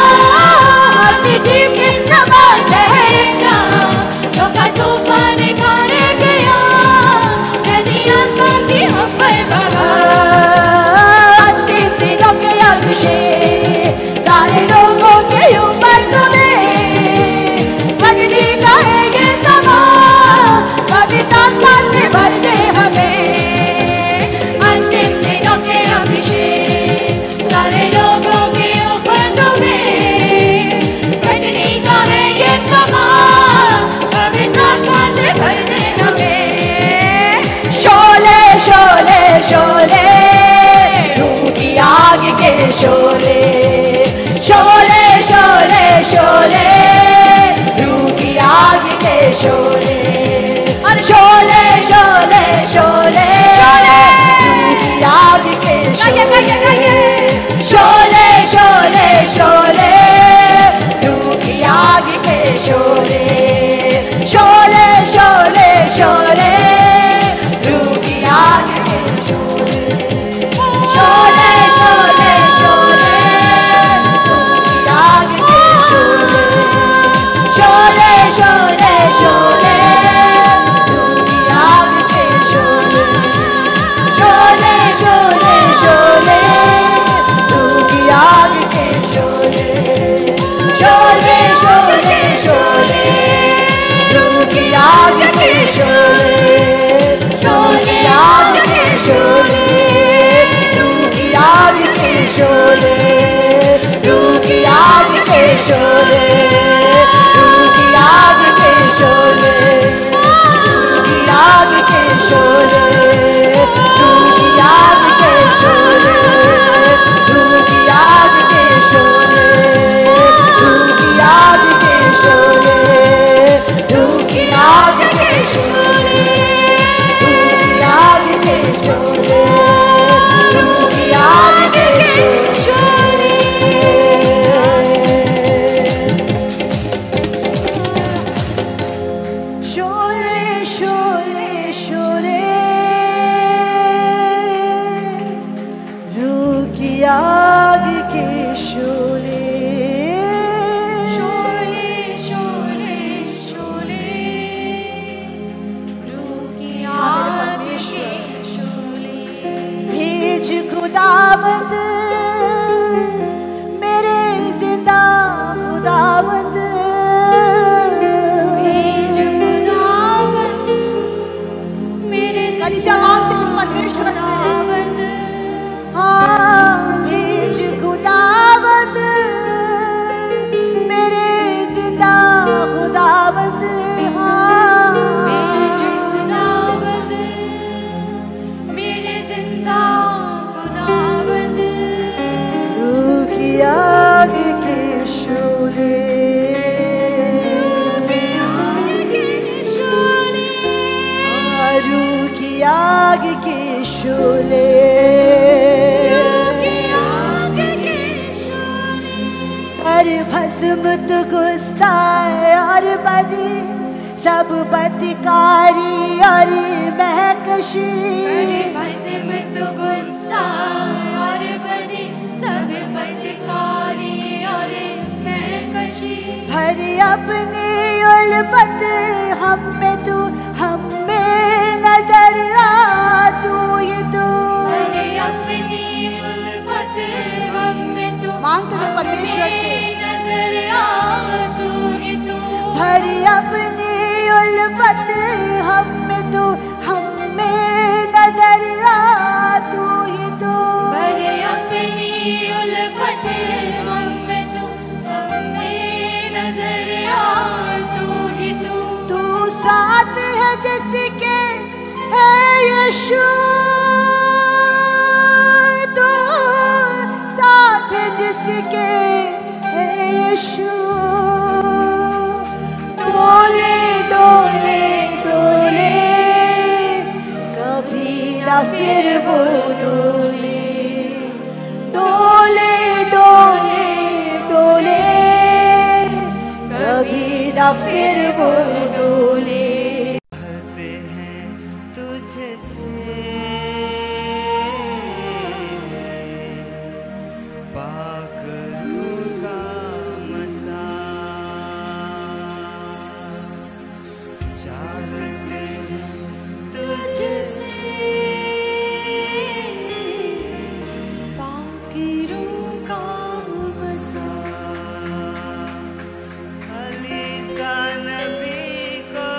अग्नि जीव के समान ठहर जा, झोंका तूफान निकाले गया, नदी आत्मा की हम पर बहा। अंतिम दिनों के अभिषेक सारे लोगों के ऊपर तुम्हें, अग्नि का है ये समा, पवित्र आत्मा से भर दे हमें। अंतिम दिनों के अभिषेक सारे लोगों के ऊपर तुम्हें, अग्नि का है ये समा, पवित्र आत्मा से भर दे हमें। शोले शोले शोले रूह की आग के शोले, शोले शोले शोले रूह की आग के शोले, शोले शोले शोले रूह की आग के शोले, शोले शोले शोले रूह की आग के शोले, शोले शोले शोले रूह की आग के शोले, शोले शोले शोले सब बदकारी और महकशी, अरे भस्म तो गुस्सा और बदी, सब बदकारी और महकशी। भरी अपनी उल्फत हम में तू, हम में नजर आ तू ही तू। अरे अपनी उल्फत हम में तू, मांगते हुए परमेश्वर से नजर आ तू ही तू। भरी अपनी उल्फत हम में तू, हम में नजर आ तू ही तू। भरे अपनी उल्फत हम में तू, हम में नजर आ तू ही तू। तू साथ है जिसके है यीशु, तू साथ है जिसके है यीशु। डोले डोले डोले कभी ना फिर वो डोले, डोले डोले डोले कभी ना फिर वो डोले। चाहते हैं तुझसे पाक रूह का मसा, चाहते हैं तुझसे बाकी रूह का बसा। अली सा नबी को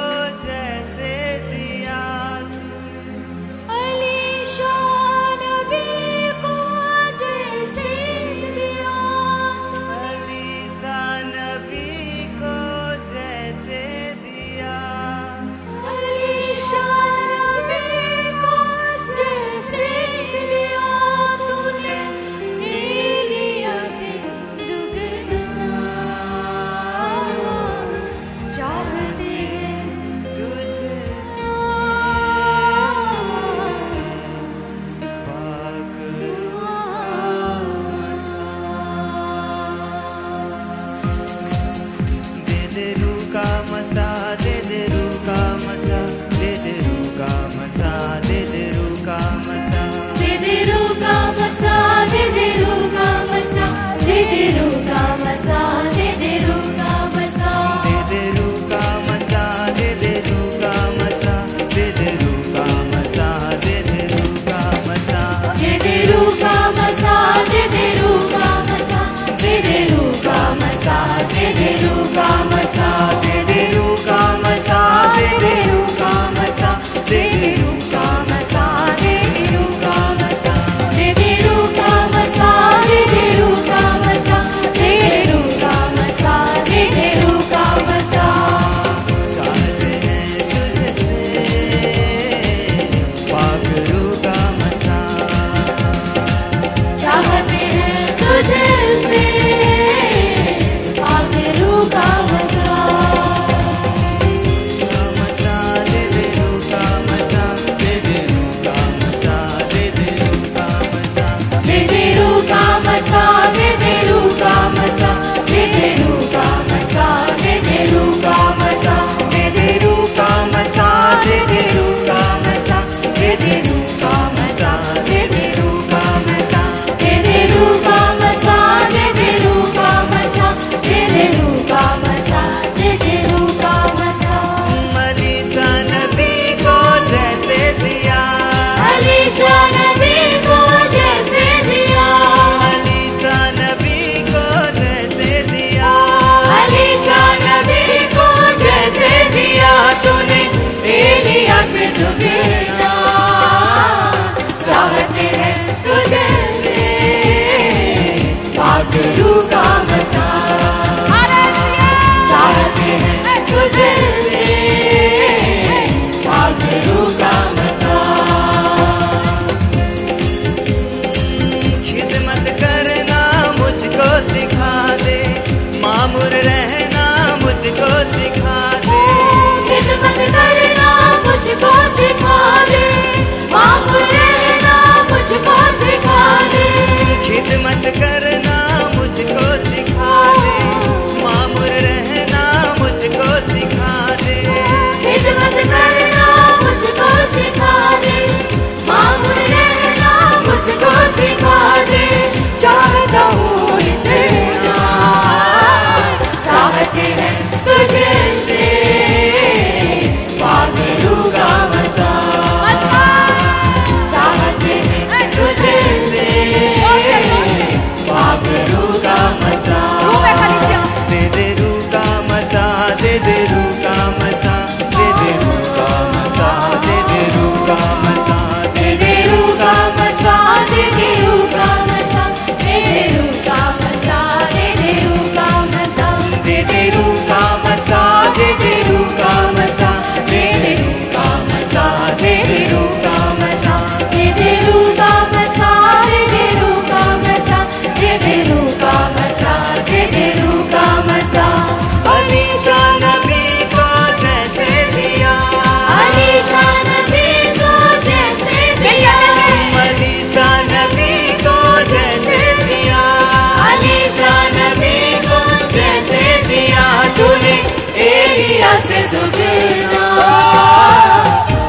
दुगना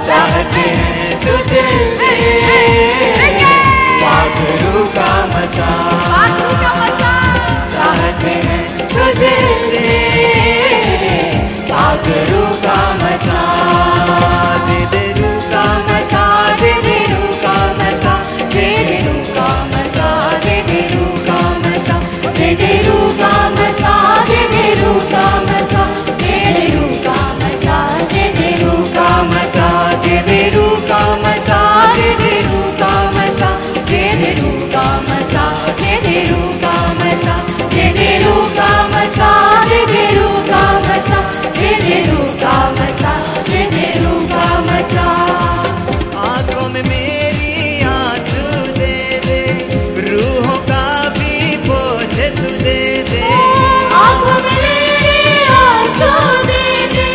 चाहते हैं तुझे पाखरू का मजा चाहते हैं तुझे पाखरू का मजा दे दे रू का मजा दे दे रू का मजा दे दे रू का मजा दे दे रू का मजा दे दे रू का मजा दे दे रू का मजा दे दे रू का मजा दे दे रू का मजा दे दे रू का मजा दे दे रू का मजा दे दे रू का मजा दे दे रू का मजा दे दे रू का मजा दे दे रू का मजा दे दे रू का मजा दे दे रू का मजा आंखों में मेरी आंसू दे दे रूहों का भी बोझ तू दे दे आंखों में मेरी आंसू दे दे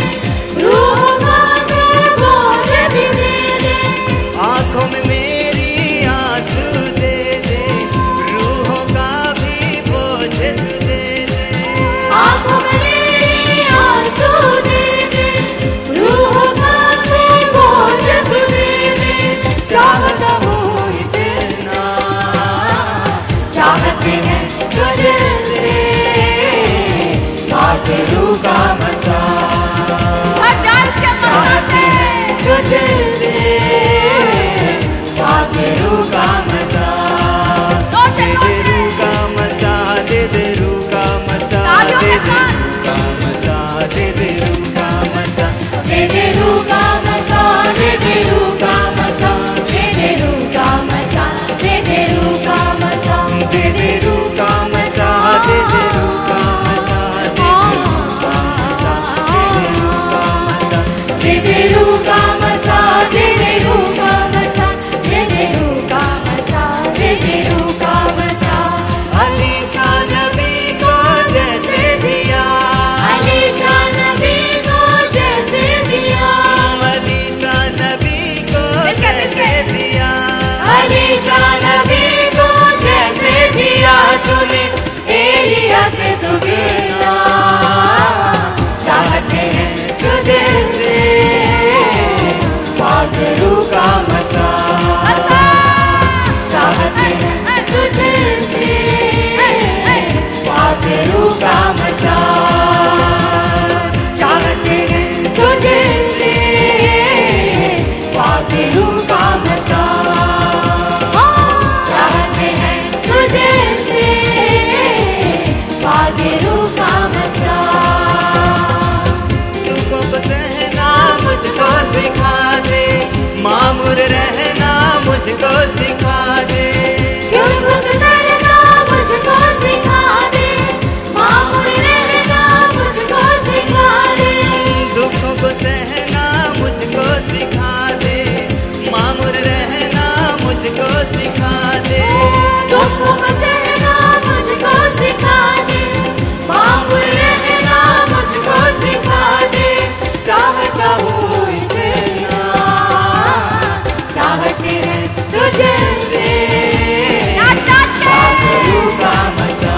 रूह का भी बोझ भी दे दे आंखों में मेरी आंसू दे दे रूहों का भी बोझ तू दे दे आंखों में मेरी आंसू दे दे रूह का भी बोझ तू दे दे चाहता हूँ इतना चाहते हैं तुझे से पाखरू का मजा चाहते हैं तुझे से पाखरू का मजा दे दे रू का मजा दे दे रू का मजा दे दे रू का मजा दे दे रू का मजा दे दे रू का मजा दे दे रू का मजा दे दे रू का मजा दे दे रू का मजा दे दे रू का मजा दे दे रू का मजा दे दे रू का मजा दे दे रू का मजा दे दे रू का मजा दे दे रू का मजा दे दे रू का मजा अलीशा नबी को जैसे दिया अलीशा नबी को जैसे दिया अलीशा नबी को जैसे दिया अलीशा नबी को जैसे दिया तूने एलिया से दुगना चाहते हैं तुझे से पाखरू का मजा चाहते हैं तुझे से पाखरू का मजा चाहते हैं तुझे से पाखरू का मजा चाहते हैं तुझे से पागरू का मजा तुझको सहना मुझको सिखा दे मामूर रहना मुझको सिखा दे क्यों खुद करना मुझको सिखा दे मामूर रहना मुझको सिखा दे दुखों को सहना मुझको सिखा दे मामूर रहना मुझको सिखा दे दुखों को सहना मुझको सिखा दे मामूर रहना मुझको सिखा दे चाहता हूँ इतना चाहते हैं तुझे से पाखरू का मजा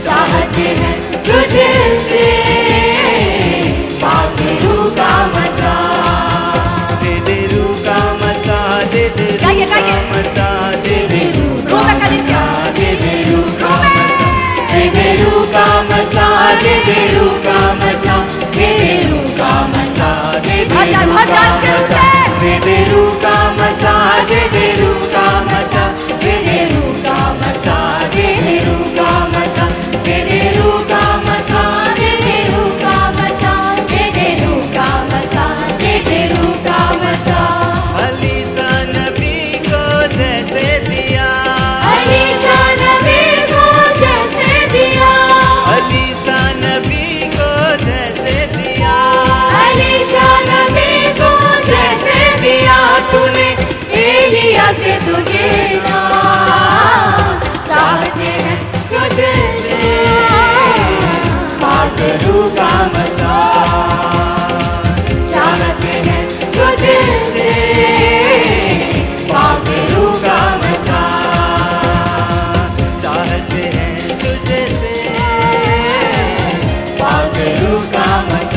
चाहते हैं तुझे से पाखरू का मजा दे दे रू का मजा दे दे रू का मजा दे दे रू का मजा दे दे रू का मजा दे दे रू का मजा दे दे रू का मजा दे दे रू का मजा दे दे रू का मजा दे दे रू का मजा दे दे रू का मजा दे दे रू का मजा दे दे रू का मजा दे दे रू का मजा दे दे रू का मजा दे दे रू का मजा दे दे रू का मजा अलीशा नबी को जैसे दिया अलीशा नबी को जैसे दिया अलीशा नबी को जैसे दिया अलीशा नबी को जैसे दिया तूने एलिया से दुगना चाहते हैं तुझे से पाखरू का मजा चाहते हैं तुझे से पाखरू का मजा चाहते हैं तुझे से पाखरू का मजा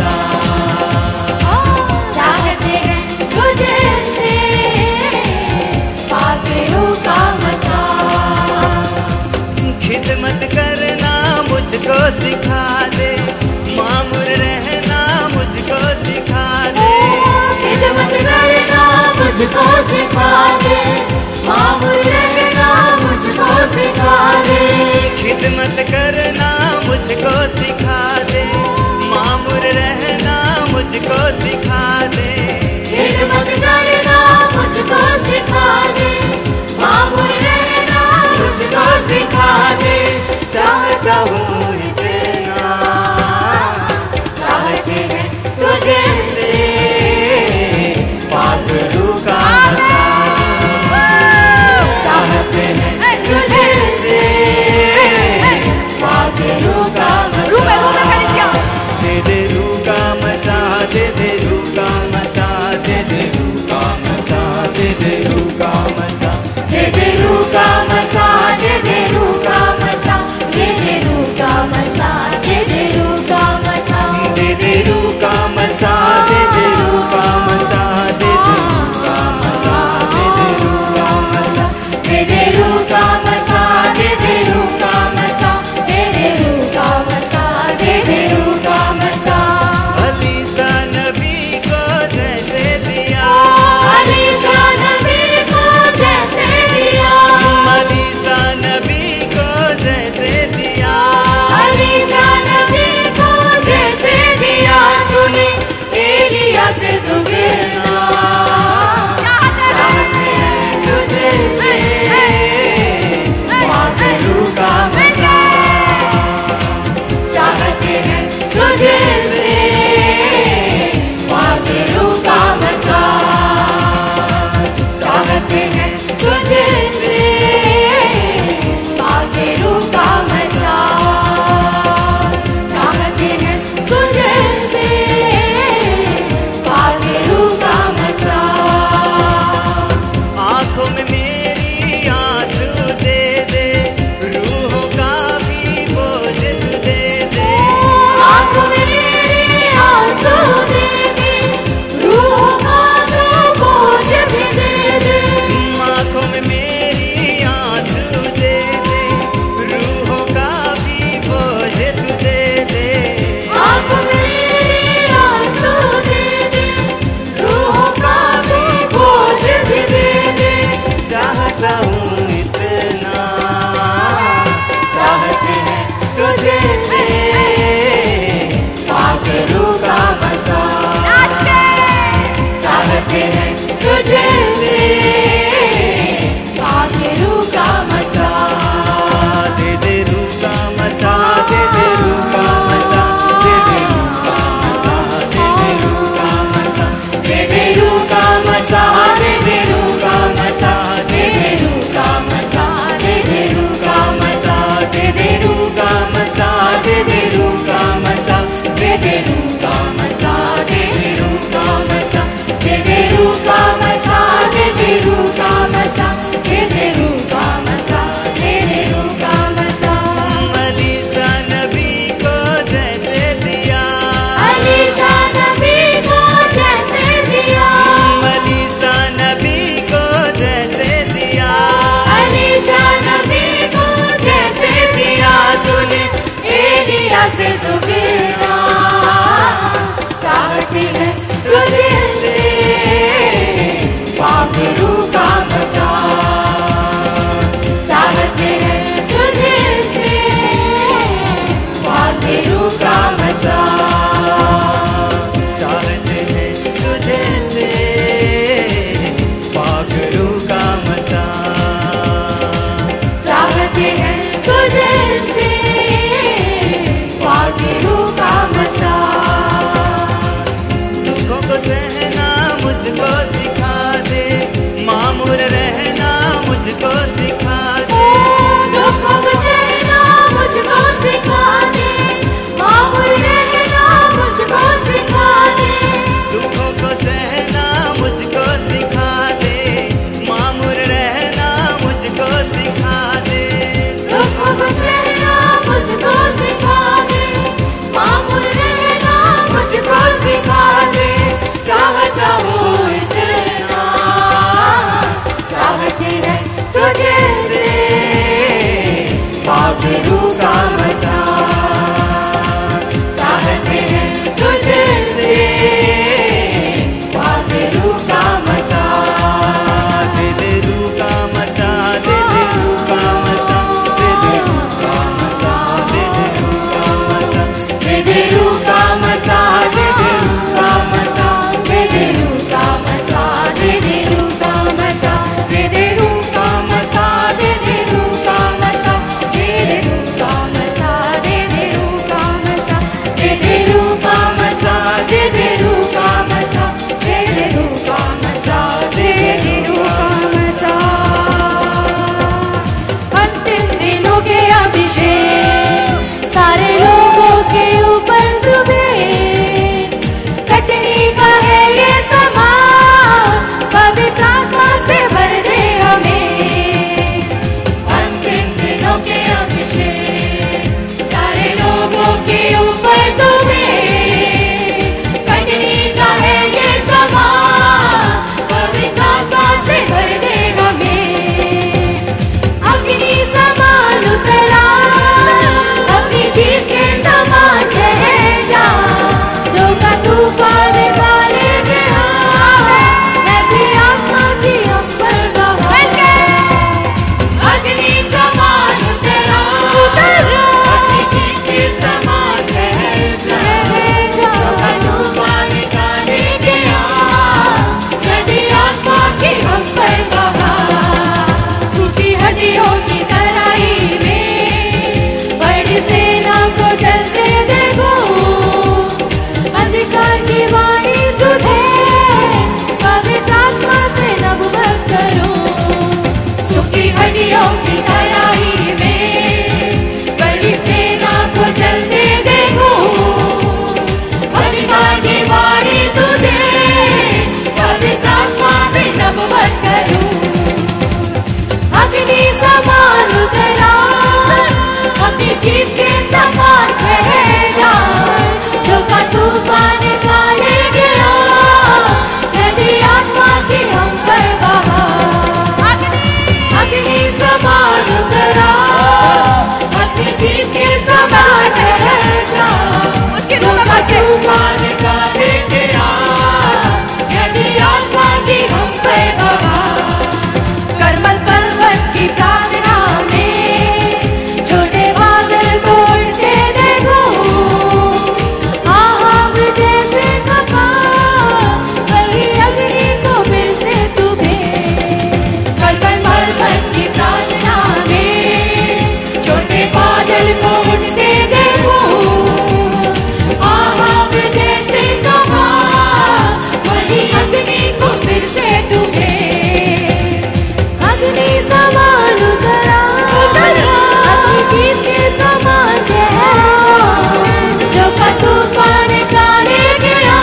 तूफान का ले गया,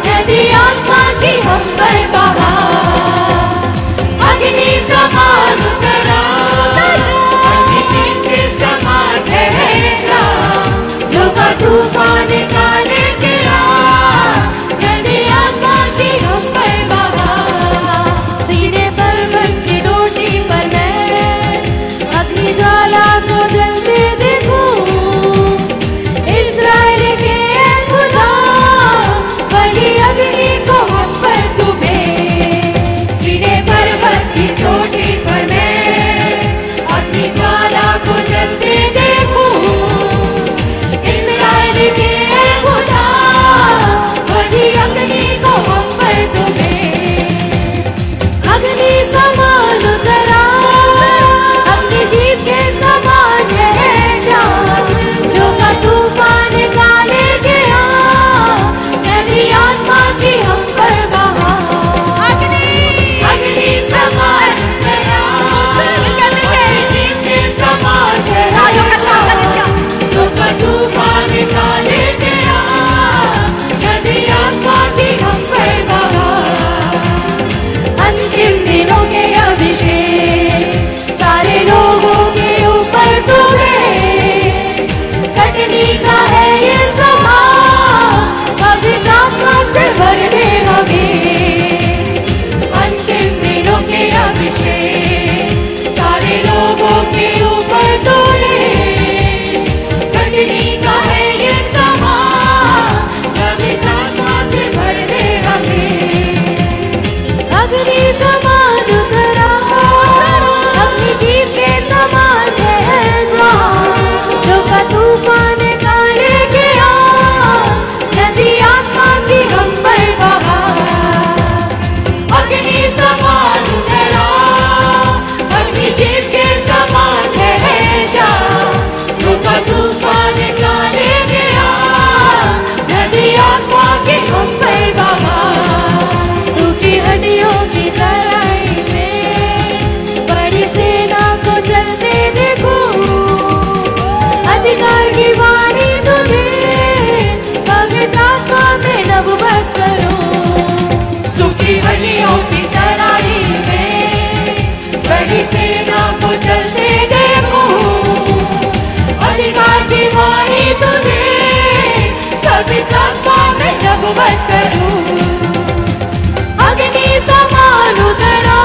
नदी आत्मा की हम पर बहा। अग्नि समान उतरा, अग्नि जीत के समान ठहरा, जो का तूफान का ले गया, नदी आत्मा की हम पर बहा। सीने पर्वत की रोटी पर मैं अग्नि ज्वाला को जलते देखूं, इस्राएल के खुदा वही अग्नि को हम पर तुम्हें। सीने पर्वत की चोटी पर मैं अग्नि ज्वाला को जलते देखूं, इस्राएल के खुदा वही अग्नि को हम पर तुम्हें। अग्नि समान उतरा, अग्नि जीव के समान ठहरा, जो का तूफान का ले गया, नदी आत्मा की हम पर बहा। अग्नि समान उतरा, अग्नि जीव के समान ठहरा, जो का तूफान का ले गया, नदी आत्मा की हम पर बहा। अंतिम दिनों के अभिषेक सारे लोगों के ऊपर तुम्हें, कटनी का है ये समा, पवित्र आत्मा से भर दे हमें। अंतिम दिनों के अभिषेक सारे लोगों के ऊपर तुम्हें, कटनी का है ये समा, पवित्र आत्मा से भर दे हमें। अग्नि समान उतरा, अग्नि जीव के समान ठहरा, जो का तूफान का ले गया, नदी आत्मा की हम पर बहा। अग्नि समान उतरा, अग्नि जीव के समान ठहरा, जो का तूफान का ले गया, नदी आत्मा की हम पर बहा। सूखी हड्डियों की तराई में बड़ी सेना को चलते देखूं, अधिकार की वाणी तुझे पवित्र आत्मा से नबूवत करूं। सूखी हड्डियों की तराई में बड़ी सेना को चलते देखूं, अधिकार की वाणी तुझे पवित्र आत्मा से नबूवत करूं। अग्नि समान उतरा,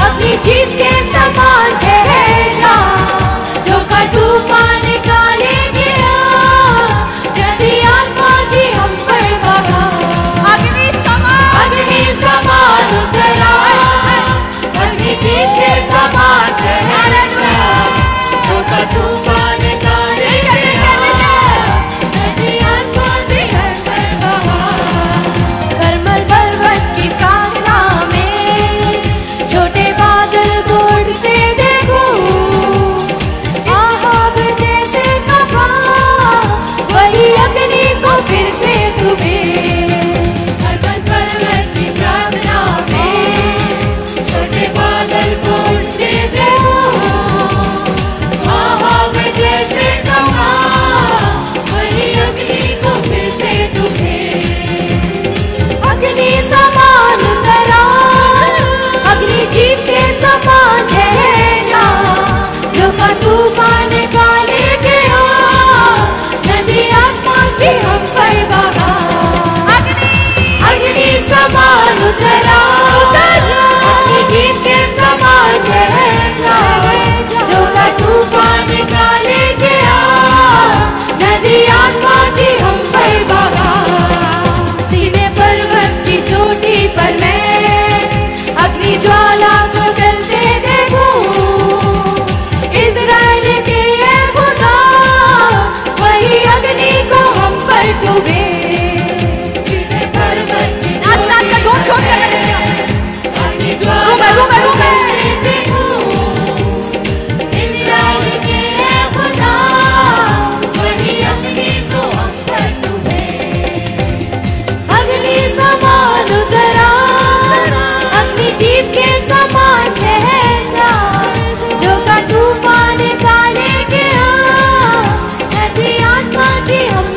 अग्नि जीव के समान ठहरा, जो का तूफान का ले गया, नदी आत्मा की हम पर बहा। अग्नि समान उतरा, अग्नि जीव के समान ठहरा, जो का तूफान का ले गया, नदी आत्मा की हम पर बहा। करमल पर्वत की प्रार्थना में छोटे बादल को उड़ते देखूं, आहाब जैसे कहा वही अग्नि को फिर से तुम्हें। करमल पर्वत की प्रार्थना में छोटे बादल को उड़ते देखूं, आहाब जैसे कहा वही अग्नि को फिर से तुम्हें। अग्नि समान उतरा, अग्नि जीव के समान ठहरा, जो का तूफान का ले गया, नदी आत्मा की हम पर बहा। अग्नि समान उतरा, अग्नि जीव के समान ठहरा, जो का तूफान का ले गया, नदी आत्मा की हम पर बहा। सीने पर्वत की चोटी पर मैं अग्नि ज्वाला को जलते देखूं, इस्राएल के ये खुदा वही अग्नि को हम पर तुम्हें। सीने पर्वत की अग्नि ज्वाला को जलते देखूं, इस्राएल के ये खुदा वही अग्नि को हम पर तुम्हें। अग्नि समान उतरा, अग्नि जीव के समान ठहरा, जो का तूफान का ले गया, नदी आत्मा की हम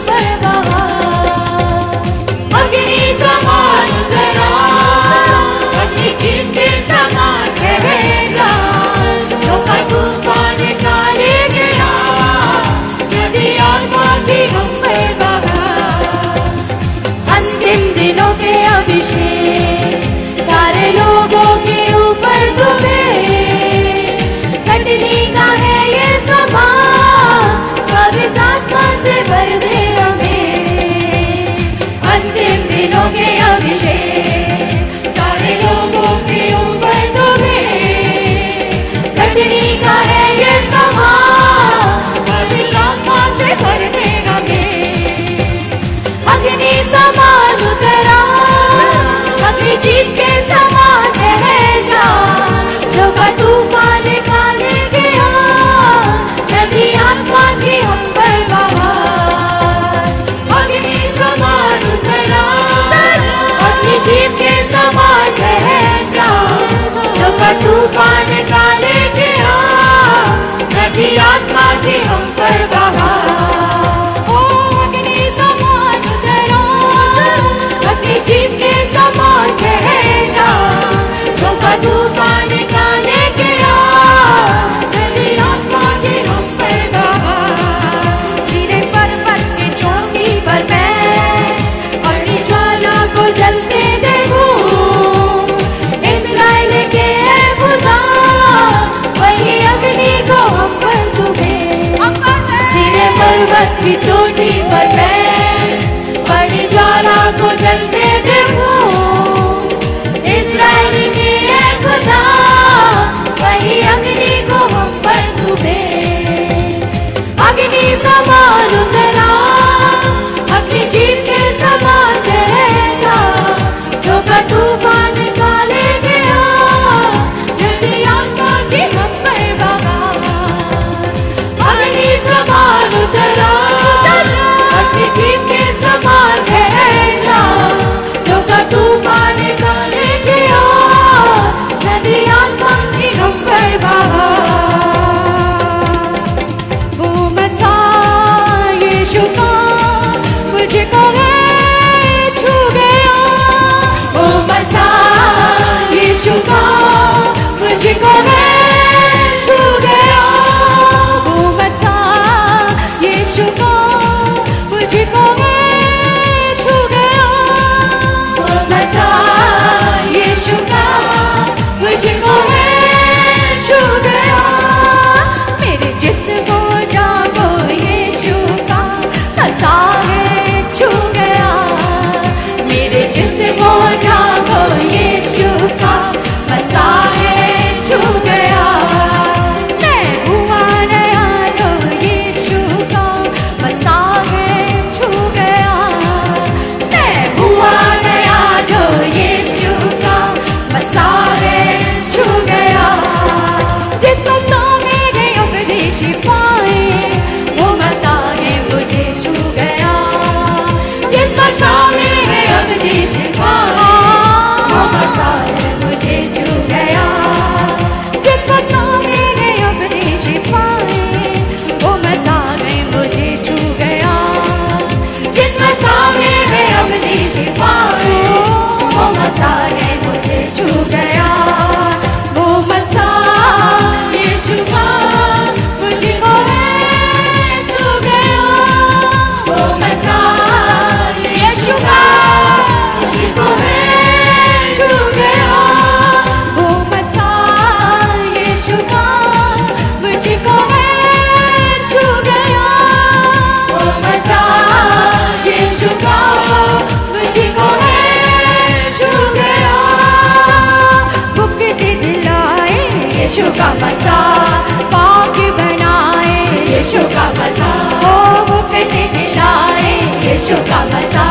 यीशु का मसा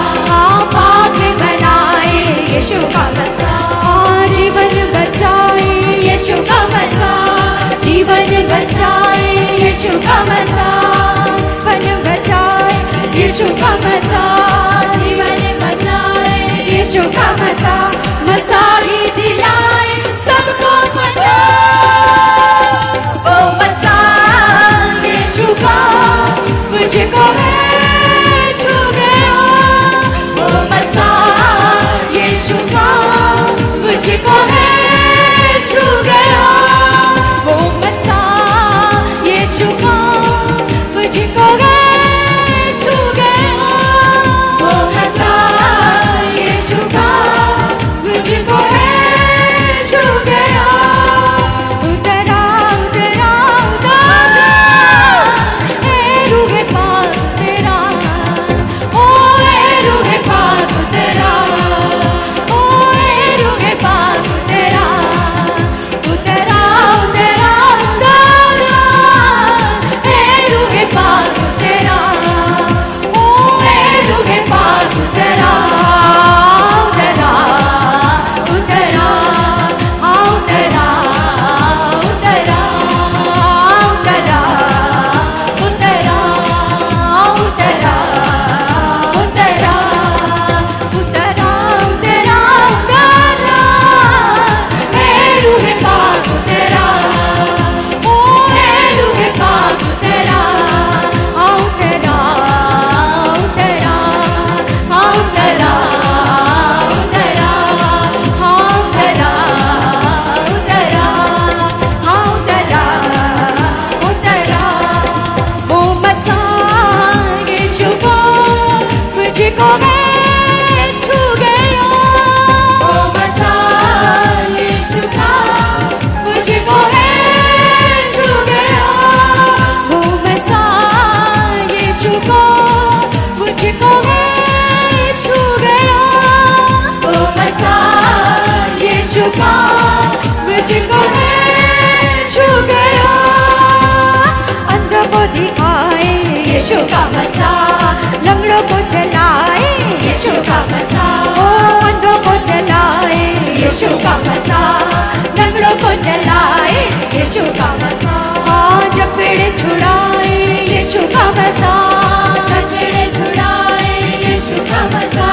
पाक बनाए यीशु का मसा जीवन बचाए यीशु का मसा जीवन बचाए यीशु का मसा जीवन बचाए यीशु का मसा जीवन बचाए यीशु का मसा मसा ही दिलाए सबको मसा वो मसा यीशु का मुझको है छू गया वो मसा यीशु का मुझको है छू गया वो मसा यीशु का मुझको है छू गया वो मसा यीशु का मुझको है छू गया उतरा उतरा उतरा ए रूहे पाक तेरा ओ ए रूहे पाक तेरा ओ ए रूहे पाक तेरा उतरा उतरा उतरा ए रूहे पाक तेरा ओ ए रूहे पाक तेरा उतरा उतरा उतरा उतरा उतरा उतरा उतरा उतरा उतरा उतरा उतरा ए रूहे पाक तेरा ओ ए रूहे पाक तेरा उतरा उतरा उतरा उतरा उतरा उतरा उतरा वो मसा यीशु को मुझको मैं छू गया वो मसा यीशु का मुझको है छू गया वो मसा यीशु को मुझको है छू गया वो मसा यीशु का मुझको है छू गया अंधों को दिखाए यीशु का मसा लंगड़ों को चलाए यीशु का मसा ओ अंधों को चलाए यीशु का मसा लंगड़ों को चलाए यीशु का मसा जकड़े छुड़ाए यीशु का मसा जकड़े छुड़ाए यीशु का मसा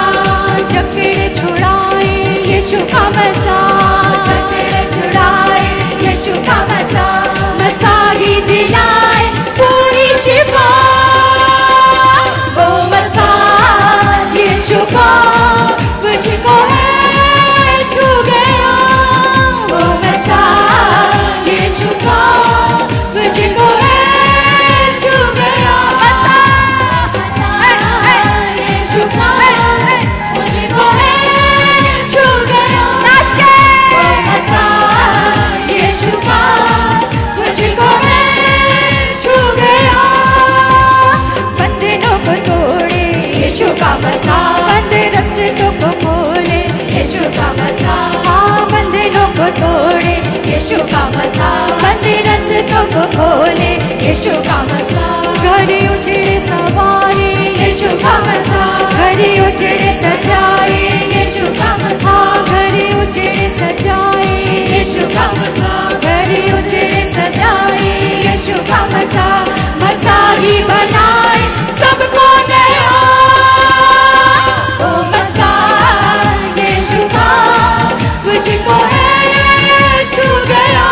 जकड़े छुड़ाए यीशु का मसा जकड़े छुड़ाए यीशु का मसा मसा ही दिलाए पूरी शिफा वो मसा यीशु का मुझको है छू गया वो मसा यीशु का मुझको है छू गया मसा यीशु का मुझको है छू गया वो मसा यीशु का मुझको है छू गया बंधनों को तोड़े यीशु का मसा बंधे रस्ते को खोले यीशु का मसा बंधनों को तोड़े यीशु का मसा बंधे रस्तों को खोले यीशु का मसा घड़ी उजड़े सवारे यीशु का मसा घड़ी उजड़े सजाए यीशु का मसा घड़ी उजड़े सजाए यीशु का मसा घड़ी उजड़े सजाए यीशु का मसा मसा ही बनाए सबको नया ओ मसा यीशु का मुझको है छू गया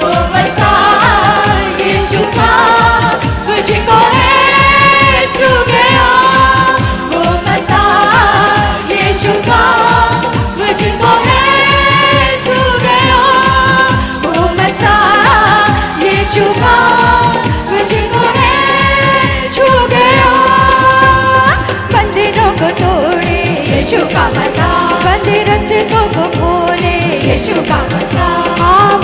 ओ मसा यीशु का मुझको है छू गया ओ मसा यीशु का मुझको है छू गया ओ मसा यीशु का मुझको है छू गया बंधनों को तोड़े यीशु का मसा बंधे रस्तों को खोले यीशु का मसा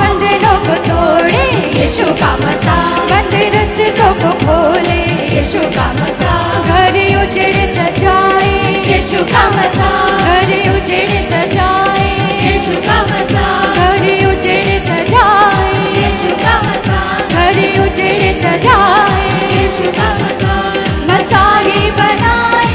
बंधनों को तोड़े यीशु का मसा बंधे रस्तों को खोले यीशु का मसा घड़ी उजड़े सजाए यीशु का मसा घड़ी उजड़े सजाए यीशु का मसा घड़ी उजड़े सजाए यीशु का मसा घड़ी उजड़े सजाए यीशु का मसा मसा ही बनाए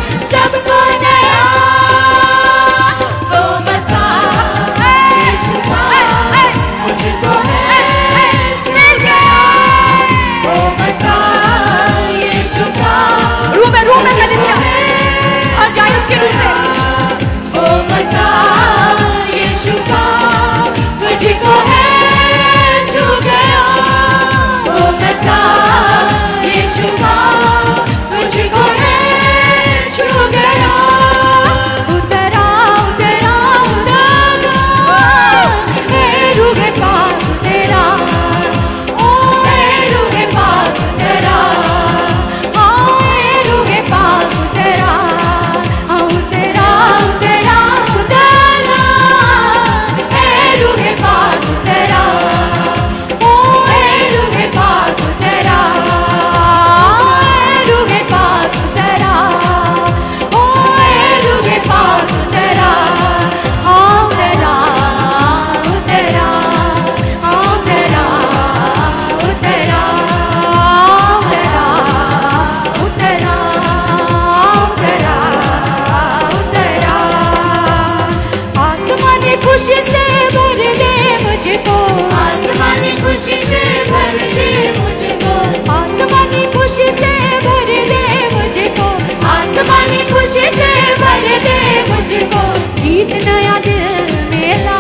गीत नया दिल में ला,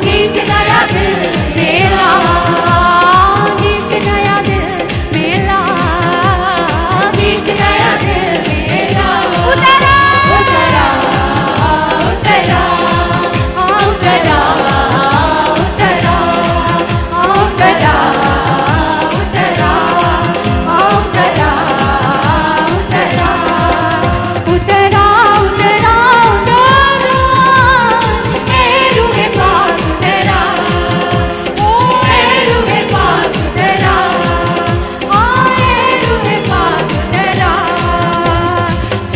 गीत नया दिल में ला, गीत नया दिल में ला, गीत नया दिल में ला। उतरा उतरा उतरा उतरा उतरा उतरा उतरा उतरा उतरा उतरा उतरा उतरा ए रूहे पाक उतरा, ओ ए रूहे पाक उतरा, आ ए रूहे पाक उतरा।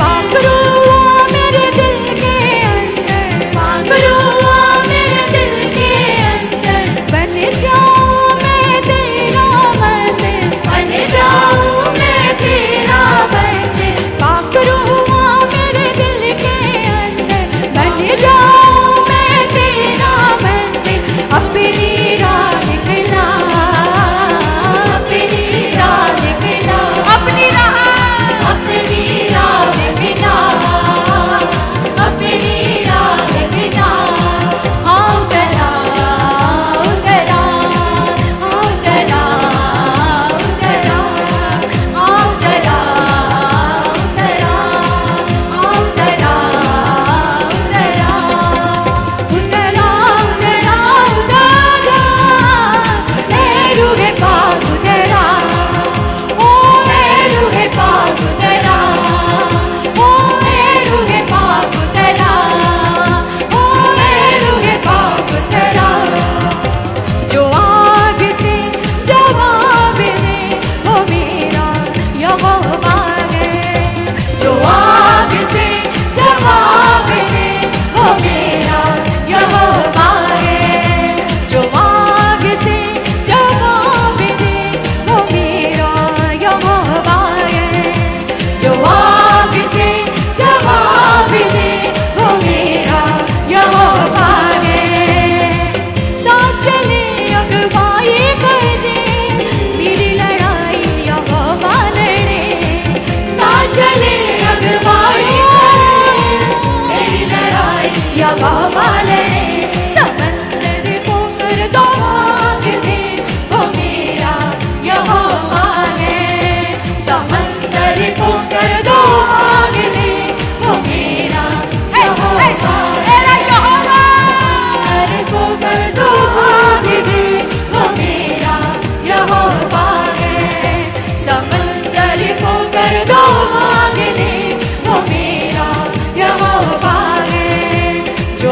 पाक रूह मेरे दिल के अंदर, पाक रूह मेरे दिल के अंदर, बन जाऊं मैं तेरा मंदिर, बन जाऊं मैं तेरा मंदिर। पाक रूह मेरे दिल के अंदर, बन जाऊं मैं तेरा मंदिर। अपनी राह निकला, अपनी राह निकला, अपनी राह, अपनी राह निकला, अपनी राह निकला। हाँ उतरा उतरा उतरा उतरा, हाँ उतरा उतरा उतरा उतरा उतरा उतरा उतरा ए रूहे पाक उतरा, ओ ए रूहे पाक उतरा, ओ ए रूहे पाक उतरा, ओ ए रूहे पाक उतरा। जो आग से जवाब दे वो मेरा यहोवा है, जो आग से जवाब दे वो मेरा यहोवा है, जो आग से जवाब दे वो मेरा यहोवा है, जो आग से जवाब दे वो मेरा यहोवा है। साथ चले अगुवाई कर दे, मेरी लड़ाई यहोवा लड़े, साथ चले अगुवाई कर दे, मेरी लड़ाई यहोवा लड़े। समंदर पोकर दो आग दे वो मेरा यहोवा है, समंदर पोकर दो आग दे वो मेरा यहोवा, मेरा यहोवा। समंदर पोकर दो आग दे वो मेरा यहोवा है, समंदर पोकर दो आग दे वो मेरा यहोवा है। जो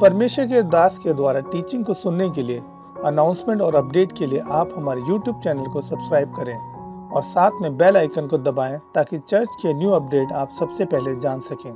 परमेश्वर के दास के द्वारा टीचिंग को सुनने के लिए, अनाउंसमेंट और अपडेट के लिए आप हमारे YouTube चैनल को सब्सक्राइब करें और साथ में बेल आइकन को दबाएं ताकि चर्च के न्यू अपडेट आप सबसे पहले जान सकें।